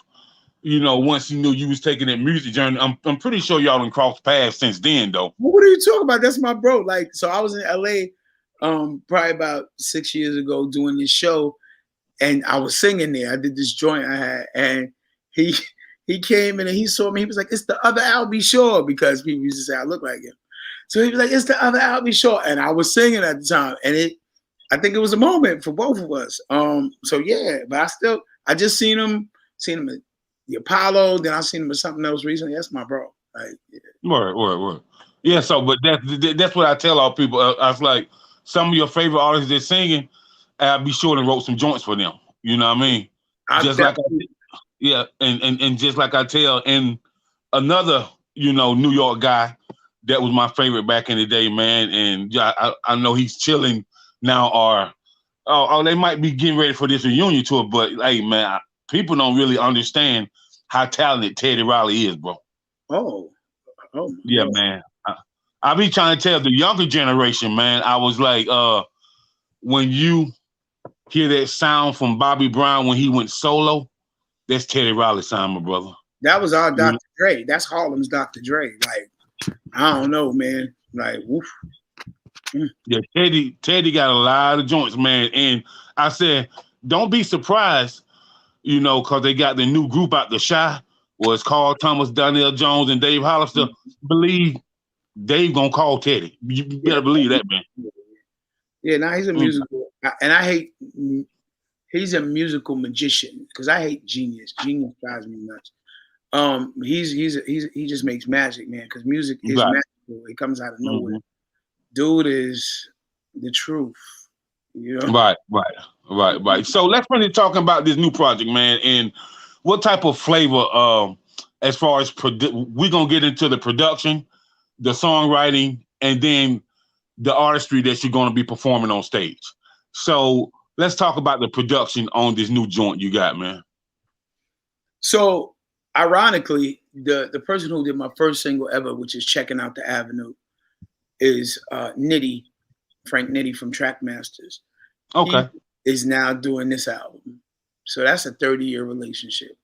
you know, once you knew you was taking that music journey, I'm pretty sure y'all done crossed paths since then, though. Well, what are you talking about? That's my bro. Like, so I was in LA, probably about 6 years ago doing this show, and I was singing there. I did this joint I had, and he came in and he saw me. He was like, "It's the other Al B. Shore," because people used to say I look like him. So he was like, "It's the other Al B. Shore," and I was singing at the time, and I think it was a moment for both of us. So yeah, but I just seen him at the Apollo, then I seen him at something else recently. That's my bro. Like, yeah. Word. Yeah, so but that's what I tell all people. I was like, some of your favorite artists that's singing, I'll be sure and wrote some joints for them. You know what I mean? And just like I tell, and another, you know, New York guy that was my favorite back in the day, man. And yeah, I know he's chilling now, or they might be getting ready for this reunion tour. But hey, man, people don't really understand how talented Teddy Riley is, bro. Oh yeah, man. I be trying to tell the younger generation, man. I was like, when you hear that sound from Bobby Brown when he went solo, that's Teddy Riley sound, my brother. That was our Dr. Dre. That's Harlem's Dr. Dre. Like, I don't know, man. Like, woof. Yeah, Teddy got a lot of joints, man. And I said, don't be surprised, you know, because they got the new group out, the Shy, where it's Carl Thomas, Donnell Jones, and Dave Hollister. Believe Dave gonna call Teddy. You better believe that, man. Yeah, now he's a musical, and I hate. He's a musical magician because I hate genius. Genius drives me nuts. He just makes magic, man. Because music is magical. It comes out of nowhere. Dude is the truth. You know? Right. So let's finish talking about this new project, man. And what type of flavor, as far as we're gonna get into the production, the songwriting, and then the artistry that you're going to be performing on stage. So let's talk about the production on this new joint you got, man. So ironically, the person who did my first single ever, which is Checking Out the Avenue, is Nitty, Frank Nitty from Trackmasters. Okay. He is now doing this album. So that's a 30-year relationship.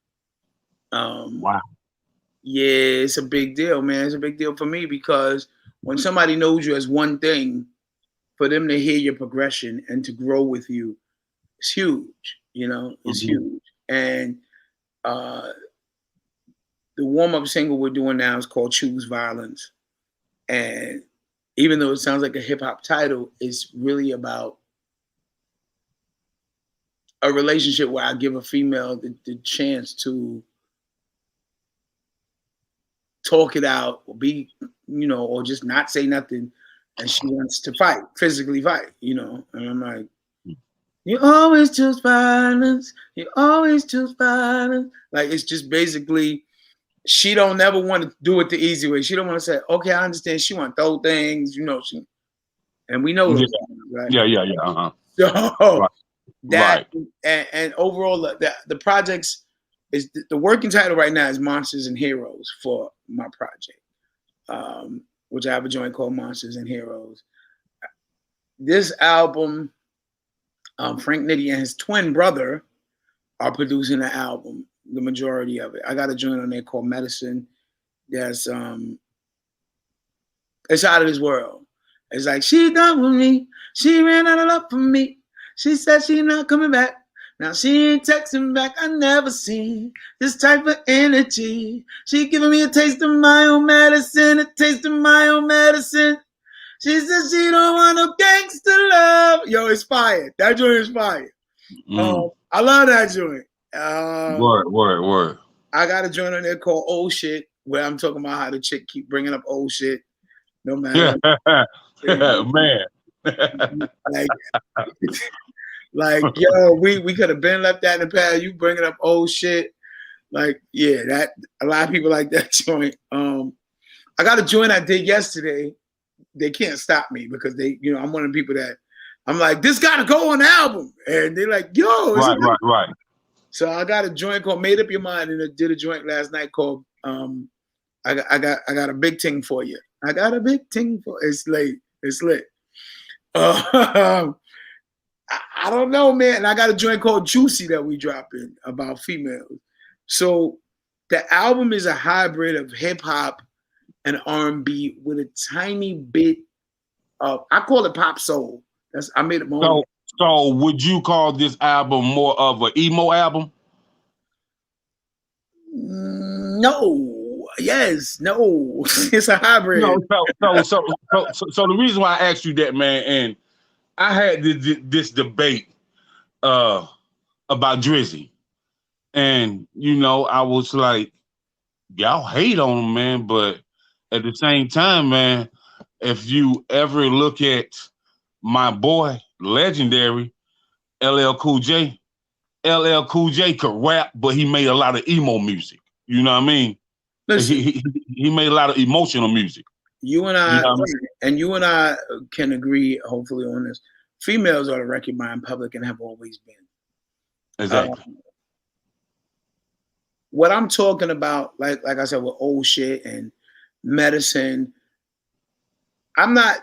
Wow. Yeah, it's a big deal, man. It's a big deal for me because when somebody knows you as one thing, for them to hear your progression and to grow with you, it's huge. You know, it's huge. And the warm-up single we're doing now is called Choose Violence. And even though it sounds like a hip-hop title, it's really about a relationship where I give a female the chance to talk it out or be, you know, or just not say nothing, and she wants to fight, physically fight, you know. And I'm like, you always choose violence. You always choose violence. Like, it's just basically, she don't never want to do it the easy way. She don't want to say, okay, I understand. She want to throw things, you know. And we know those things, right? Yeah. So and overall, the projects is the working title right now is Monsters and Heroes for my project, which I have a joint called Monsters and Heroes. This album, Frank Nitty and his twin brother are producing the album, the majority of it. I got a joint on there called Medicine. That's it's out of this world. It's like, she done with me. She ran out of love for me. She said she's not coming back. Now she ain't texting back. I never seen this type of energy. She giving me a taste of my own medicine, a taste of my own medicine. She says she don't want no gangster love. Yo, it's fire. That joint is fire. I love that joint. Word. I got a joint on there called Old Shit, where I'm talking about how the chick keep bringing up old shit, no matter. Man. like, yo, we could have been left that in the past. You bringing up old shit, like, yeah, that a lot of people like that joint. I got a joint I did yesterday. They can't stop me because they, I'm one of the people that I'm like, this gotta go on the album, and they're like, yo, right. So I got a joint called "Made Up Your Mind," and I did a joint last night called I got a big ting for you. I got a big ting for it's late. It's lit. I don't know, man. And I got a joint called Juicy that we drop in about females. So the album is a hybrid of hip hop and R&B with a tiny bit of, I call it pop soul. I made it my own. So would you call this album more of an emo album? No. Yes. No. It's a hybrid. No. So the reason why I asked you that, man, and I had this debate about Drizzy, and I was like, y'all hate on him, man, but at the same time, man, if you ever look at my boy, legendary LL Cool J could rap, but he made a lot of emo music. You know what I mean? Listen, he made a lot of emotional music. You and I can agree, hopefully, on this. Females are the wrecking my in public and have always been. Exactly. What I'm talking about, like I said, with old shit and medicine, I'm not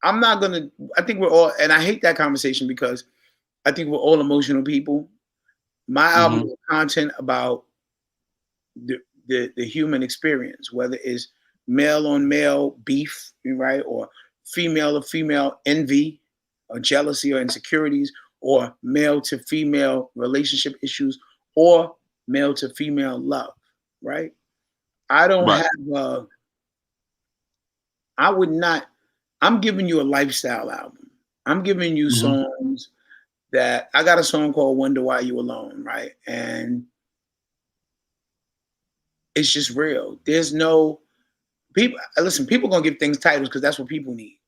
gonna. I think we're all, and I hate that conversation because I think we're all emotional people. My album is content about the human experience, whether it's male on male beef, right, or female to female envy, or jealousy, or insecurities, or male to female relationship issues, or male to female love, right? I don't have. I would not. I'm giving you a lifestyle album. I'm giving you songs that I got a song called "Wonder Why You Alone," right? And it's just real. There's no people. Listen, people gonna give things titles because that's what people need.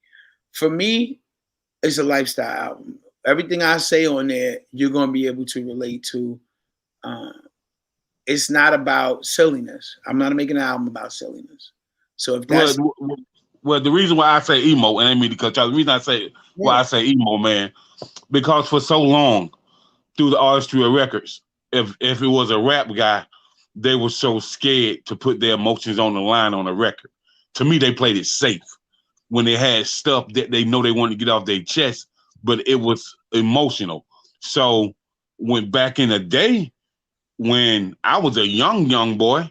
For me, it's a lifestyle album. Everything I say on there, you're gonna be able to relate to. It's not about silliness. I'm not making an album about silliness. So if that's well, the reason why I say emo, and I mean because the reason I say why I say emo, man, because for so long through the artistry of records, if it was a rap guy, they were so scared to put their emotions on the line on a record. To me, they played it safe when they had stuff that they know they wanted to get off their chest, but it was emotional. So when back in the day, when I was a young boy,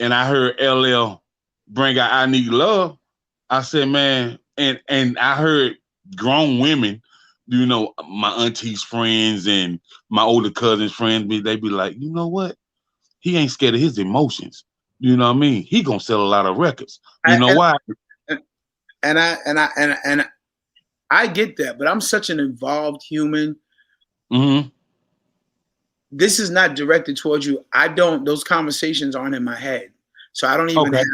and I heard LL bring out "I Need Love," I said, man, and I heard grown women, my auntie's friends and my older cousins' friends, they be like, you know what? He ain't scared of his emotions. You know what I mean? He gonna sell a lot of records. You know why? And I get that, but I'm such an involved human. This is not directed towards you. Those conversations aren't in my head. So I don't even have,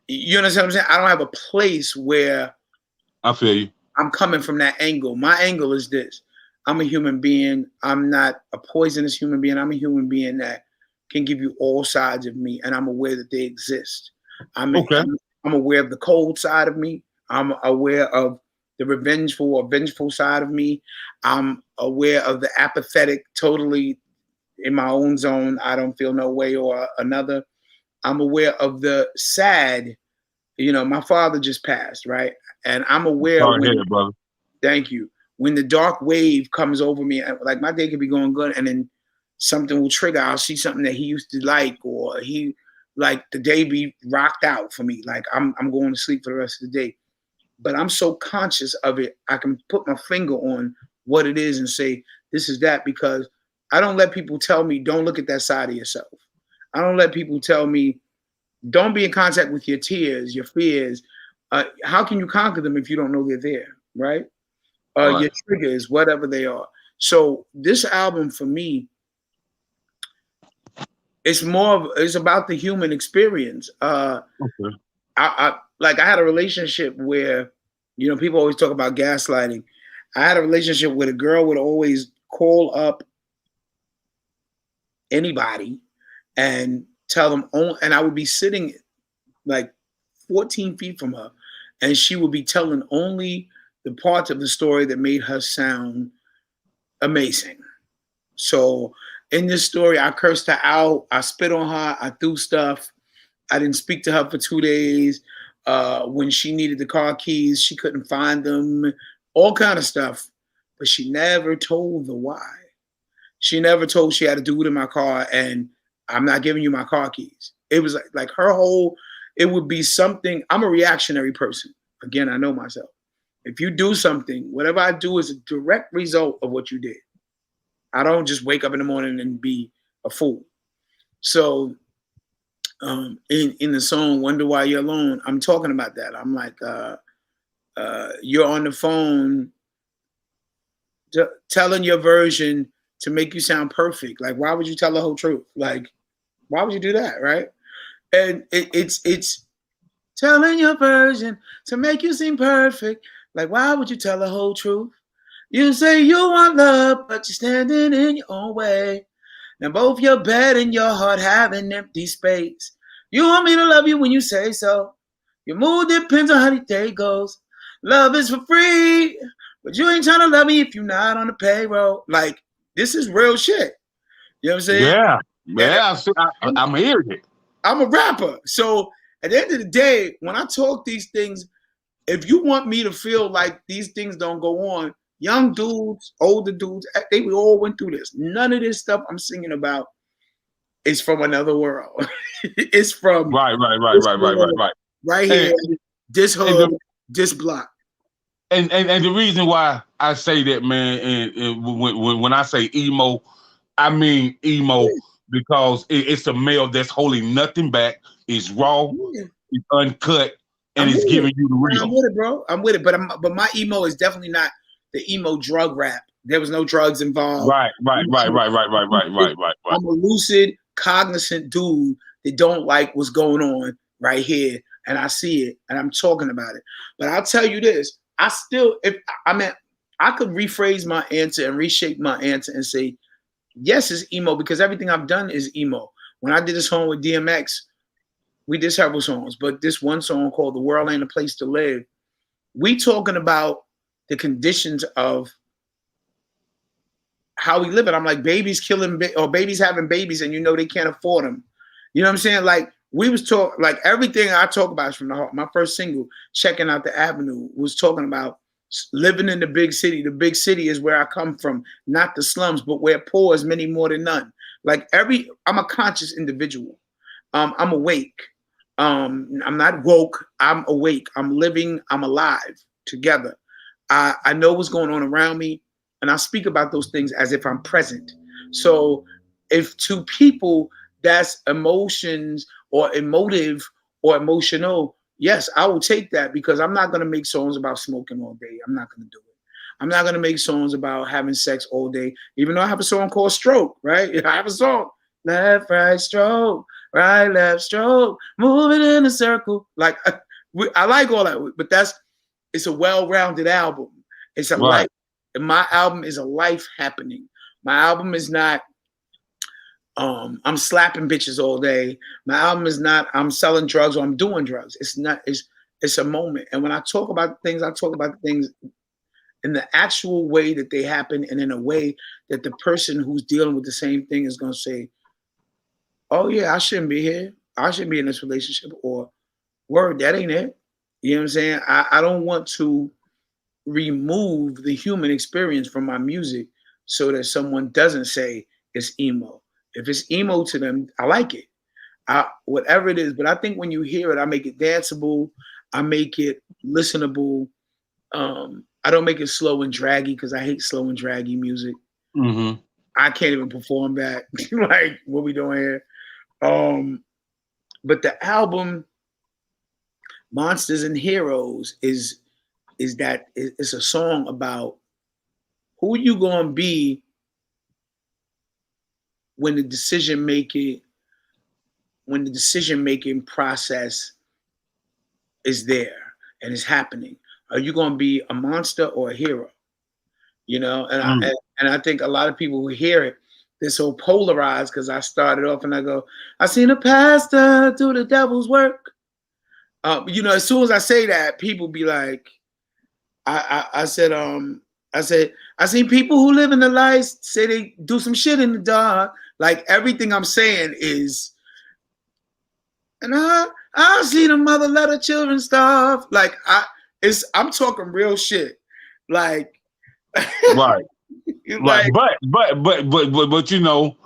you understand what I'm saying? I don't have a place where I feel you. I'm coming from that angle. My angle is this. I'm a human being. I'm not a poisonous human being. I'm a human being that can give you all sides of me, and I'm aware that they exist. I'm aware of the cold side of me. I'm aware of the revengeful or vengeful side of me. I'm aware of the apathetic, totally in my own zone. I don't feel no way or another. I'm aware of the sad. My father just passed, right? And I'm aware. Brother. Thank you. When the dark wave comes over me, like my day could be going good, and then something will trigger. I'll see something that he used to like, or the day be rocked out for me. Like I'm going to sleep for the rest of the day. But I'm so conscious of it, I can put my finger on what it is and say, this is that, because I don't let people tell me, don't look at that side of yourself. I don't let people tell me, don't be in contact with your tears, your fears. How can you conquer them if you don't know they're there, right? Your triggers, whatever they are. So this album for me, it's about the human experience. I had a relationship where, you know, people always talk about gaslighting. I had a relationship where the girl would always call up anybody and tell them, and I would be sitting like 14 feet from her, and she would be telling only the parts of the story that made her sound amazing. So in this story, I cursed her out, I spit on her, I threw stuff, I didn't speak to her for 2 days. When she needed the car keys, she couldn't find them, all kind of stuff. But she never told the why. She never told she had a dude in my car and I'm not giving you my car keys. It was like her whole, it would be something. I'm a reactionary person. Again, I know myself. If you do something, whatever I do is a direct result of what you did. I don't just wake up in the morning and be a fool. So in the song "Wonder Why You're Alone," I'm talking about that. I'm like, you're on the phone telling your version to make you sound perfect. Like, why would you tell the whole truth? Like, why would you do that, right? And it's telling your version to make you seem perfect. Like, why would you tell the whole truth? You say you want love, but you're standing in your own way. Now both your bed and your heart have an empty space. You want me to love you when you say so. Your mood depends on how the day goes. Love is for free, but you ain't trying to love me if you're not on the payroll. Like, this is real shit. You know what I'm saying? Yeah. I'm hearing it. I'm a rapper. So at the end of the day, when I talk these things, if you want me to feel like these things don't go on, young dudes, older dudes, they all went through this. None of this stuff I'm singing about is from another world. It's from right here, this hood, this block. And the reason why I say that, man, and when I say emo, I mean emo because it's a male that's holding nothing back. It's raw, it's uncut, and it's giving you the real. I'm with it, bro. I'm with it, but my emo is definitely not the emo drug rap. There was no drugs involved. Right. I'm a lucid, cognizant dude that don't like what's going on right here, and I see it, and I'm talking about it. But I'll tell you this: I could rephrase my answer and reshape my answer and say, yes, it's emo because everything I've done is emo. When I did this song with DMX, we did several songs, but this one song called "The World Ain't a Place to Live," we talking about the conditions of how we live it. I'm like, babies killing or babies having babies and you know they can't afford them. You know what I'm saying? Like, we was talking, like, everything I talk about is from the heart. My first single, Checking Out the Avenue, was talking about living in the big city. The big city is where I come from, not the slums, but where poor is many more than none. Like, I'm a conscious individual. I'm awake. I'm not woke. I'm awake. I'm living. I'm alive together. I know what's going on around me, and I speak about those things as if I'm present. So if to people that's emotions or emotive or emotional, yes, I will take that because I'm not going to make songs about smoking all day. I'm not going to do it. I'm not going to make songs about having sex all day, even though I have a song called Stroke, right? I have a song, left, right, stroke, right, left, stroke, moving in a circle. Like, I like all that, but it's a well-rounded album. It's a life. And my album is a life happening. My album is not, I'm slapping bitches all day. My album is not, I'm selling drugs or I'm doing drugs. It's not, it's a moment. And when I talk about things, I talk about things in the actual way that they happen and in a way that the person who's dealing with the same thing is going to say, oh yeah, I shouldn't be here. I shouldn't be in this relationship, or word, that ain't it. You know what I'm saying? I don't want to remove the human experience from my music so that someone doesn't say it's emo. If it's emo to them, I like it. Whatever it is. But I think when you hear it, I make it danceable. I make it listenable. I don't make it slow and draggy because I hate slow and draggy music. Mm-hmm. I can't even perform that. Like what we doing here. But the album Monsters and Heroes is that it's a song about who you gonna be when the decision making process is there and is happening. Are you gonna be a monster or a hero? You know, and I think a lot of people who hear it, they're so polarized because I started off and I go, I seen a pastor do the devil's work. You know, as soon as I say that, people be like, I said, I seen people who live in the lights say they do some shit in the dark. Like everything I'm saying is, and I see the mother let her children starve. Like I'm talking real shit. Like, Right. like, But you know,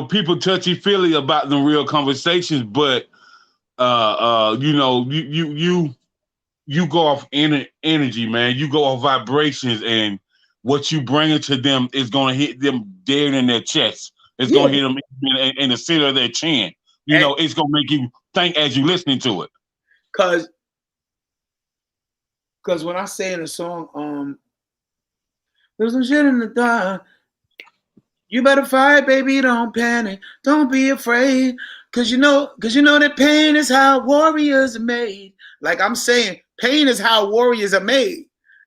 people touchy feely about the real conversations, but you know, you go off energy, man. You go off vibrations, and what you bring into them is going to hit them dead in their chest. It's going to hit them in the center of their chin. You know, it's going to make you think as you listening to it. Cause when I say in a song, there's some shit in the dark. You better fight, baby. Don't panic. Don't be afraid. Cause you know that pain is how warriors are made. Like I'm saying, pain is how warriors are made.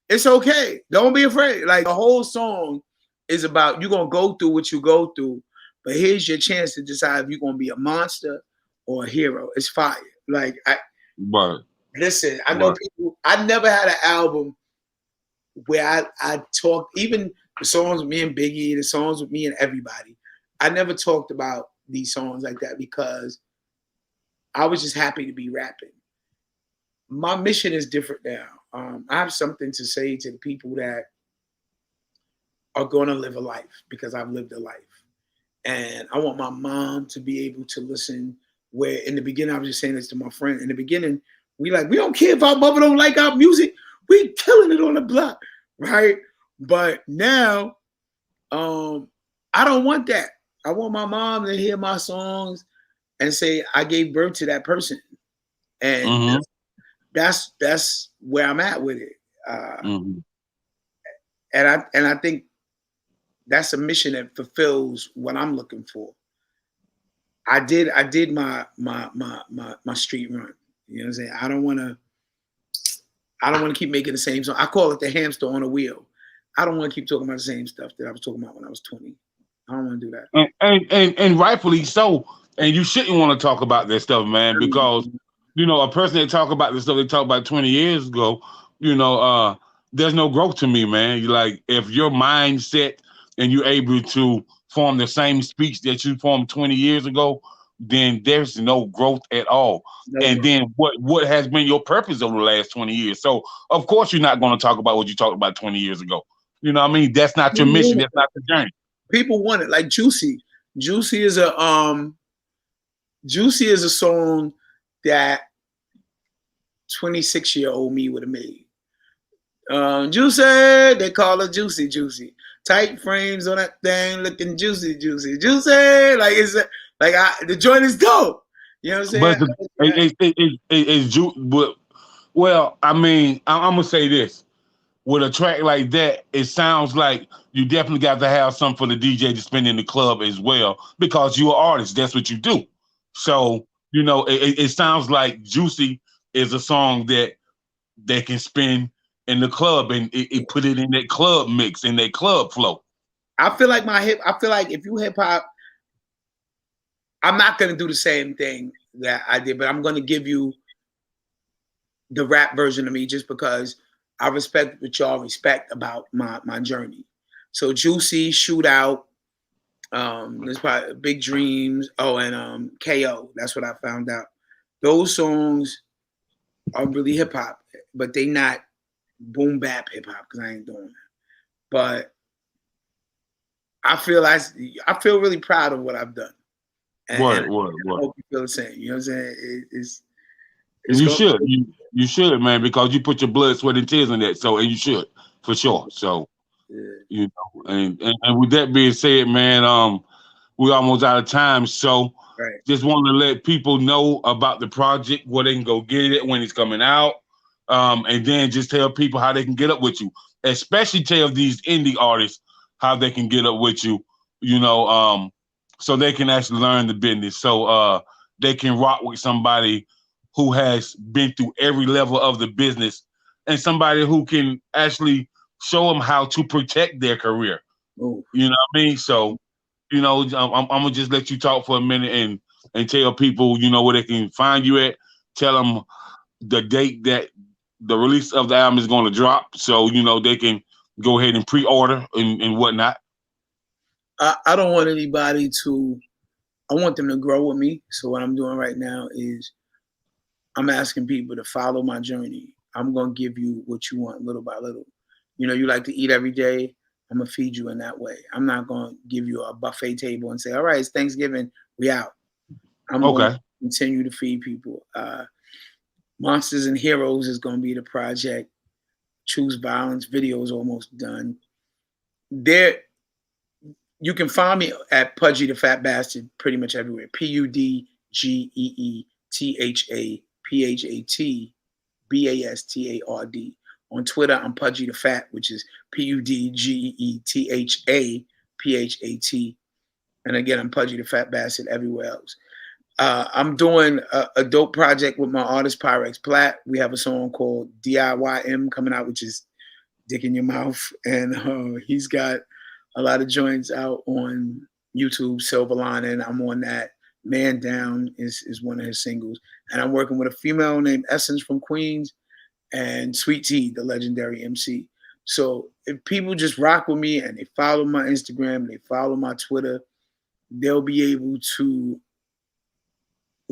It's okay. Don't be afraid. Like the whole song is about you're gonna go through what you go through, but here's your chance to decide if you're gonna be a monster or a hero. It's fire. Like listen, I know people. I never had an album where I talked, even the songs with me and Biggie, the songs with me and everybody. I never talked about these songs like that because I was just happy to be rapping. My mission is different now. I have something to say to the people that are going to live a life because I've lived a life. And I want my mom to be able to listen where in the beginning, I was just saying this to my friend. In the beginning, we don't care if our mother don't like our music. We killing it on the block, right? But now, I don't want that. I want my mom to hear my songs and say I gave birth to that person, and that's where I'm at with it. And I think that's a mission that fulfills what I'm looking for. I did my street run. You know what I'm saying? I don't want to keep making the same song. I call it the hamster on a wheel. I don't want to keep talking about the same stuff that I was talking about when I was 20. I don't want to do that. And rightfully so. And you shouldn't want to talk about that stuff, man, because a person that talk about this stuff they talked about 20 years ago, there's no growth to me, man. Like if your mindset and you're able to form the same speech that you formed 20 years ago, then there's no growth at all. Then what has been your purpose over the last 20 years? So of course you're not going to talk about what you talked about 20 years ago. You know what I mean? That's not your mission. That's not the journey. People want it. Like Juicy. Juicy is a song that 26-year-old me would have made. Juicy, they call her Juicy. Tight frames on that thing, looking juicy. Like it's like the joint is dope. You know what I'm saying? Well, I mean, I'm gonna say this. With a track like that, it sounds like you definitely got to have something for the DJ to spin in the club as well, because you're an artist. That's what you do. So, it sounds like Juicy is a song that they can spin in the club and it put it in that club mix, in that club flow. I feel like if you hip hop, I'm not gonna do the same thing that I did, but I'm gonna give you the rap version of me just because I respect what y'all respect about my journey. So Juicy, Shootout, there's probably Big Dreams, and KO. That's what I found out. Those songs are really hip hop, but they not boom bap hip hop because I ain't doing that. But I feel really proud of what I've done. And I hope you feel the same. You know what I'm saying? You should, man, because you put your blood, sweat, and tears in that. So, and you should, for sure. So, You know, and with that being said, man, we're almost out of time. So Right. just want to let people know about the project, where they can go get it, when it's coming out. And then just tell people how they can get up with you, especially tell these indie artists how they can get up with you, you know, so they can actually learn the business. So they can rock with somebody who has been through every level of the business and somebody who can actually show them how to protect their career. Ooh. You know what I mean? So, you know, I'm gonna just let you talk for a minute and tell people, you know, where they can find you at. Tell them the date that the release of the album is going to drop, so you know they can go ahead and pre-order and whatnot. I don't want anybody to. I want them to grow with me. So what I'm doing right now is I'm asking people to follow my journey. I'm gonna give you what you want little by little. You know, you like to eat every day. I'm gonna feed you in that way. I'm not gonna give you a buffet table and say, "All right, it's Thanksgiving, we out." I'm going Okay. to continue to feed people. Monsters and Heroes is going to be the project. Choose Violence video is almost done. There, you can find me at Pudgee the Phat Bastard pretty much everywhere. PUDGEETHAPHATBASTARD. On Twitter, I'm Pudgee the Phat, which is PUDGEETHAPHAT. And again, I'm Pudgee the Phat Bastard everywhere else. I'm doing a dope project with my artist Pyrex Platt. We have a song called DIYM coming out, which is Dick in Your Mouth. And he's got a lot of joints out on YouTube. Silver Lining, I'm on that. Man Down is one of his singles. And I'm working with a female named Essence from Queens and Sweet Tea, the legendary MC. So if people just rock with me and they follow my Instagram, they follow my Twitter, they'll be able to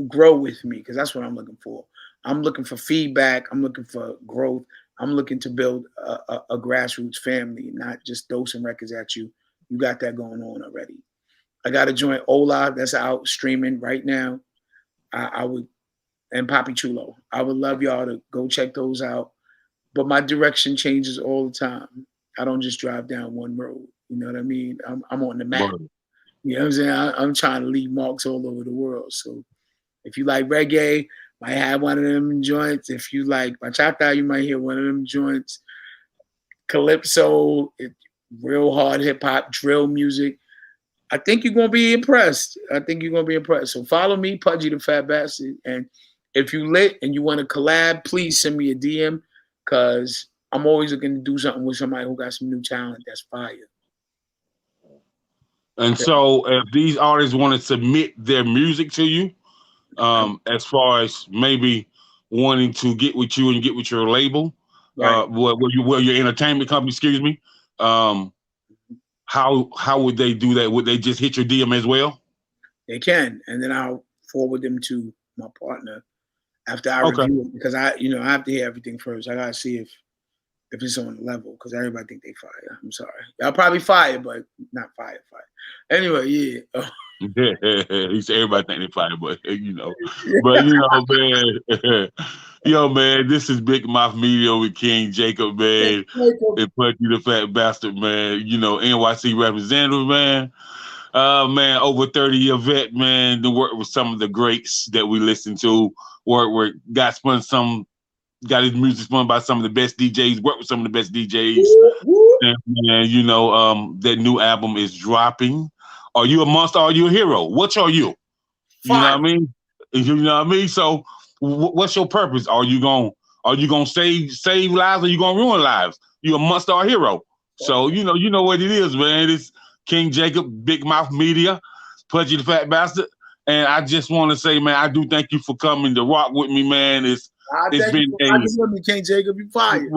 grow with me, because that's what I'm looking for. I'm looking for feedback. I'm looking for growth. I'm looking to build a grassroots family, not just throw some records at you. You got that going on already. I got a joint Ola that's out streaming right now. I would, and Papi Chulo. I would love y'all to go check those out. But my direction changes all the time. I don't just drive down one road. You know what I mean? I'm on the map. You know what I'm saying? I'm trying to leave marks all over the world. So if you like reggae, might have one of them joints. If you like bachata, you might hear one of them joints. Calypso, real hard hip hop, drill music. I think you're gonna be impressed. So follow me, Pudgee the Phat Bastard. And if you lit and you want to collab, please send me a DM, because I'm always looking to do something with somebody who got some new talent that's fire. And so if these artists want to submit their music to you, as far as maybe wanting to get with you and get with your label, Right. Your entertainment company, excuse me, how would they do that? Would they just hit your DM as well? They can, and then I'll forward them to my partner after I review it, because I have to hear everything first. I gotta see if it's on the level, because everybody think they fire. I'm sorry, y'all probably fire, but not fire. Anyway, yeah. He said everybody think they fire, but you know, man, yo, man, this is Big Mouth Media with King Jacob, man, and Pudgee the Phat Bastard, man. You know, NYC representative, man. Man, over 30-year vet, man. To work with some of the greats that we listen to. Got his music spun by some of the best DJs. Worked with some of the best DJs. And you know, that new album is dropping. Are you a monster? Are you a hero? What are you? You know what I mean? You know what I mean? So, what's your purpose? Are you gonna save lives, or you gonna ruin lives? You a monster or a hero? So you know what it is, man. It's King Jacob, Big Mouth Media, Pudgee the Phat Bastard, and I just want to say, man, I do thank you for coming to rock with me, man. It's been King Jacob, you fired.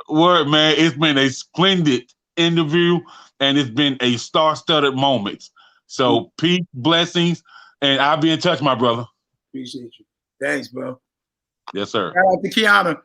Word, man. It's been a splendid interview, and it's been a star-studded moment. So peace, blessings, and I'll be in touch, my brother. Appreciate you. Thanks, bro. Yes, sir. Shout out to Kiana.